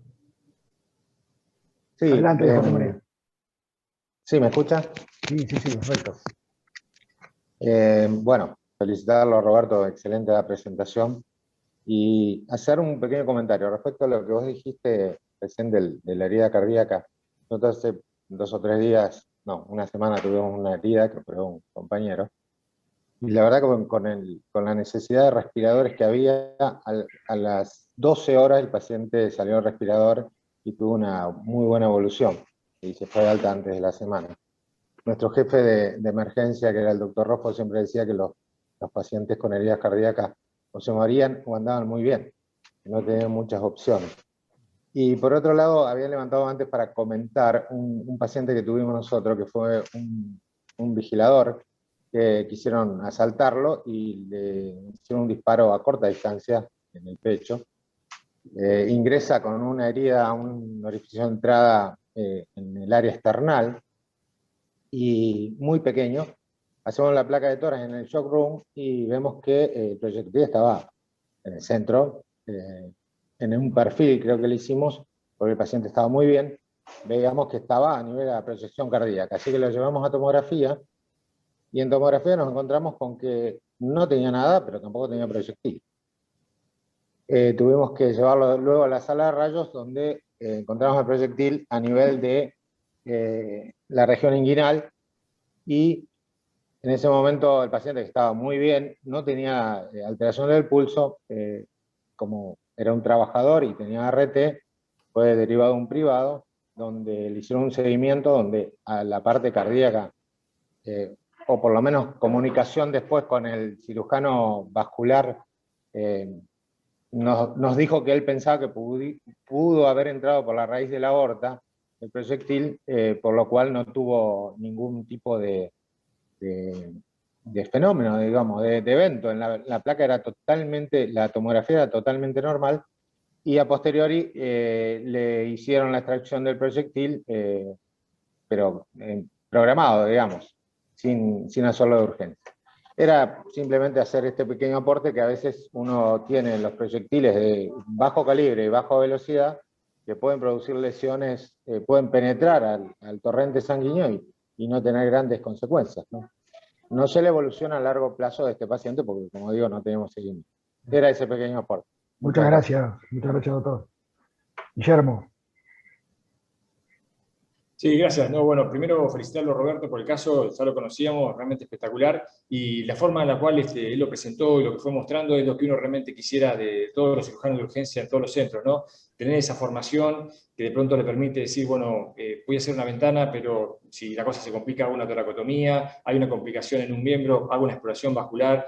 Sí, adelante, José María. ¿Sí, me escucha? Sí, perfecto. Bueno, felicitarlo a Roberto, excelente la presentación. Y hacer un pequeño comentario respecto a lo que vos dijiste recién de la herida cardíaca. Nosotros hace 2 o 3 días, no, una semana tuvimos una herida que operó un compañero. Y la verdad que con la necesidad de respiradores que había, a las 12 horas el paciente salió al respirador y tuvo una muy buena evolución. Y se fue de alta antes de la semana. Nuestro jefe de emergencia, que era el doctor Rojo, siempre decía que los pacientes con heridas cardíacas o se morían o andaban muy bien, no tenían muchas opciones. Y por otro lado, había levantado antes para comentar un paciente que tuvimos nosotros, que fue un vigilador, que quisieron asaltarlo y le hicieron un disparo a corta distancia en el pecho. Ingresa con una herida, un orificio de entrada en el área esternal, y muy pequeño. Hacemos la placa de tórax en el shock room y vemos que el proyectil estaba en el centro, en un perfil creo que le hicimos, porque el paciente estaba muy bien, veíamos que estaba a nivel de la proyección cardíaca, así que lo llevamos a tomografía, y en tomografía nos encontramos con que no tenía nada, pero tampoco tenía proyectil. Tuvimos que llevarlo luego a la sala de rayos, donde encontramos el proyectil a nivel de la región inguinal, y en ese momento el paciente, que estaba muy bien, no tenía alteración del pulso, como era un trabajador y tenía RT, fue derivado a un privado, donde le hicieron un seguimiento, donde a la parte cardíaca, o por lo menos comunicación después con el cirujano vascular, nos dijo que él pensaba que pudo haber entrado por la raíz de la aorta, el proyectil, por lo cual no tuvo ningún tipo de fenómeno, digamos, de evento. La placa era totalmente, la tomografía era totalmente normal, y a posteriori le hicieron la extracción del proyectil, pero programado, digamos, sin hacerlo de urgencia. Era simplemente hacer este pequeño aporte, que a veces uno tiene los proyectiles de bajo calibre y baja velocidad, que pueden producir lesiones, pueden penetrar al torrente sanguíneo y no tener grandes consecuencias, ¿no? No sé la evolución a largo plazo de este paciente, porque como digo, no tenemos seguimiento. Era ese pequeño aporte. Muchas gracias, doctor. Guillermo. Sí, gracias. No, bueno, primero felicitarlo, Roberto, por el caso, ya lo conocíamos, realmente espectacular, y la forma en la cual él lo presentó y lo que fue mostrando es lo que uno realmente quisiera de todos los cirujanos de urgencia en todos los centros, ¿no? Tener esa formación que de pronto le permite decir, bueno, voy a hacer una ventana, pero si la cosa se complica, hago una toracotomía, hay una complicación en un miembro, hago una exploración vascular.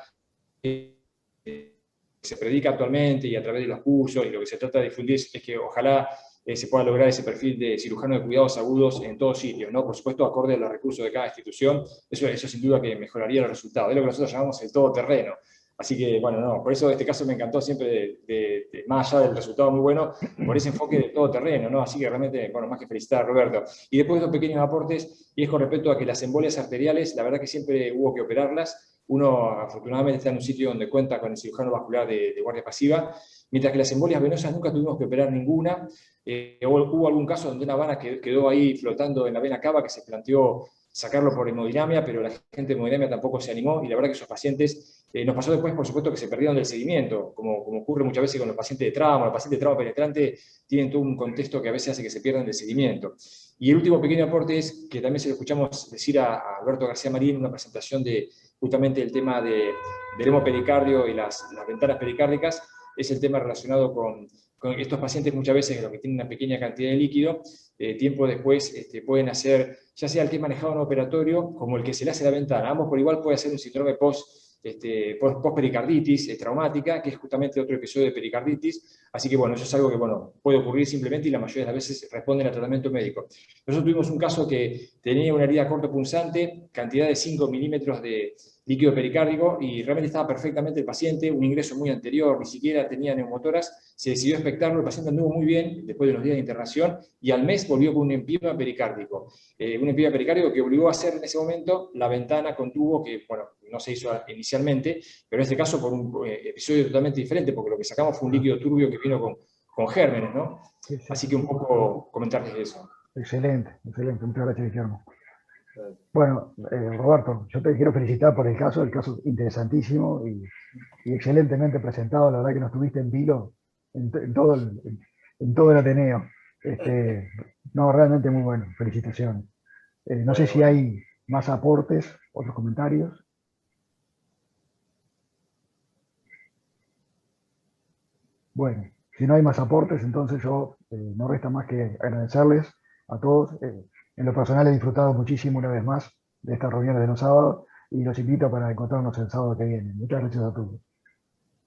Se predica actualmente y a través de los cursos, y lo que se trata de difundir es que ojalá se pueda lograr ese perfil de cirujano de cuidados agudos en todos sitios, ¿no? Por supuesto, acorde a los recursos de cada institución, eso sin duda que mejoraría los resultados. Es lo que nosotros llamamos el todoterreno. Así que, bueno, no, por eso este caso me encantó siempre, más allá del resultado muy bueno, por ese enfoque de todoterreno, ¿no? Así que realmente, bueno, más que felicitar a Roberto. Y después dos pequeños aportes, y es con respecto a que las embolias arteriales, la verdad que siempre hubo que operarlas. Uno, afortunadamente, está en un sitio donde cuenta con el cirujano vascular de guardia pasiva, mientras que las embolias venosas nunca tuvimos que operar ninguna. Hubo algún caso donde una vena quedó ahí flotando en la vena cava, que se planteó sacarlo por hemodinamia, pero la gente de hemodinamia tampoco se animó, y la verdad que esos pacientes, nos pasó después, por supuesto, que se perdieron del seguimiento, como ocurre muchas veces con los pacientes de trauma. Los pacientes de trauma penetrante tienen todo un contexto que a veces hace que se pierdan del seguimiento. Y el último pequeño aporte es que también se lo escuchamos decir a Alberto García Marín en una presentación de justamente el tema del hemopericardio y las ventanas pericárdicas, es el tema relacionado con estos pacientes muchas veces, los que tienen una pequeña cantidad de líquido, tiempo después pueden hacer, ya sea el que es manejado en operatorio, como el que se le hace la ventana. Ambos por igual puede hacer un síndrome post pospericarditis traumática, que es justamente otro episodio de pericarditis. Así que, bueno, eso es algo que, bueno, puede ocurrir simplemente y la mayoría de las veces responden al tratamiento médico. Nosotros tuvimos un caso que tenía una herida cortopunzante, cantidad de 5 milímetros de líquido pericárdico, y realmente estaba perfectamente el paciente, un ingreso muy anterior, ni siquiera tenía neumotoras, se decidió expectarlo, el paciente anduvo muy bien después de unos días de internación, y al mes volvió con un empima pericárdico. Un empima pericárdico que obligó a hacer en ese momento la ventana con tubo, que, bueno, no se hizo inicialmente, pero en este caso por un episodio totalmente diferente, porque lo que sacamos fue un líquido turbio que vino con gérmenes, ¿no? Sí, sí. Así que un poco comentarles eso. Excelente, excelente. Muchas gracias, Guillermo. Bueno, Roberto, yo te quiero felicitar por el caso interesantísimo y excelentemente presentado. La verdad que nos tuviste en vilo en todo el Ateneo. No, realmente muy bueno. Felicitaciones. No sé si hay más aportes, otros comentarios. Bueno, si no hay más aportes, entonces yo no resta más que agradecerles a todos. En lo personal he disfrutado muchísimo una vez más de estas reuniones de los sábados y los invito para encontrarnos el sábado que viene. Muchas gracias a todos.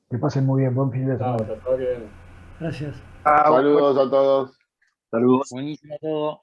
Que pasen muy bien, buen fin de semana. Gracias. Saludos a todos. Saludos. Buenísimo todo.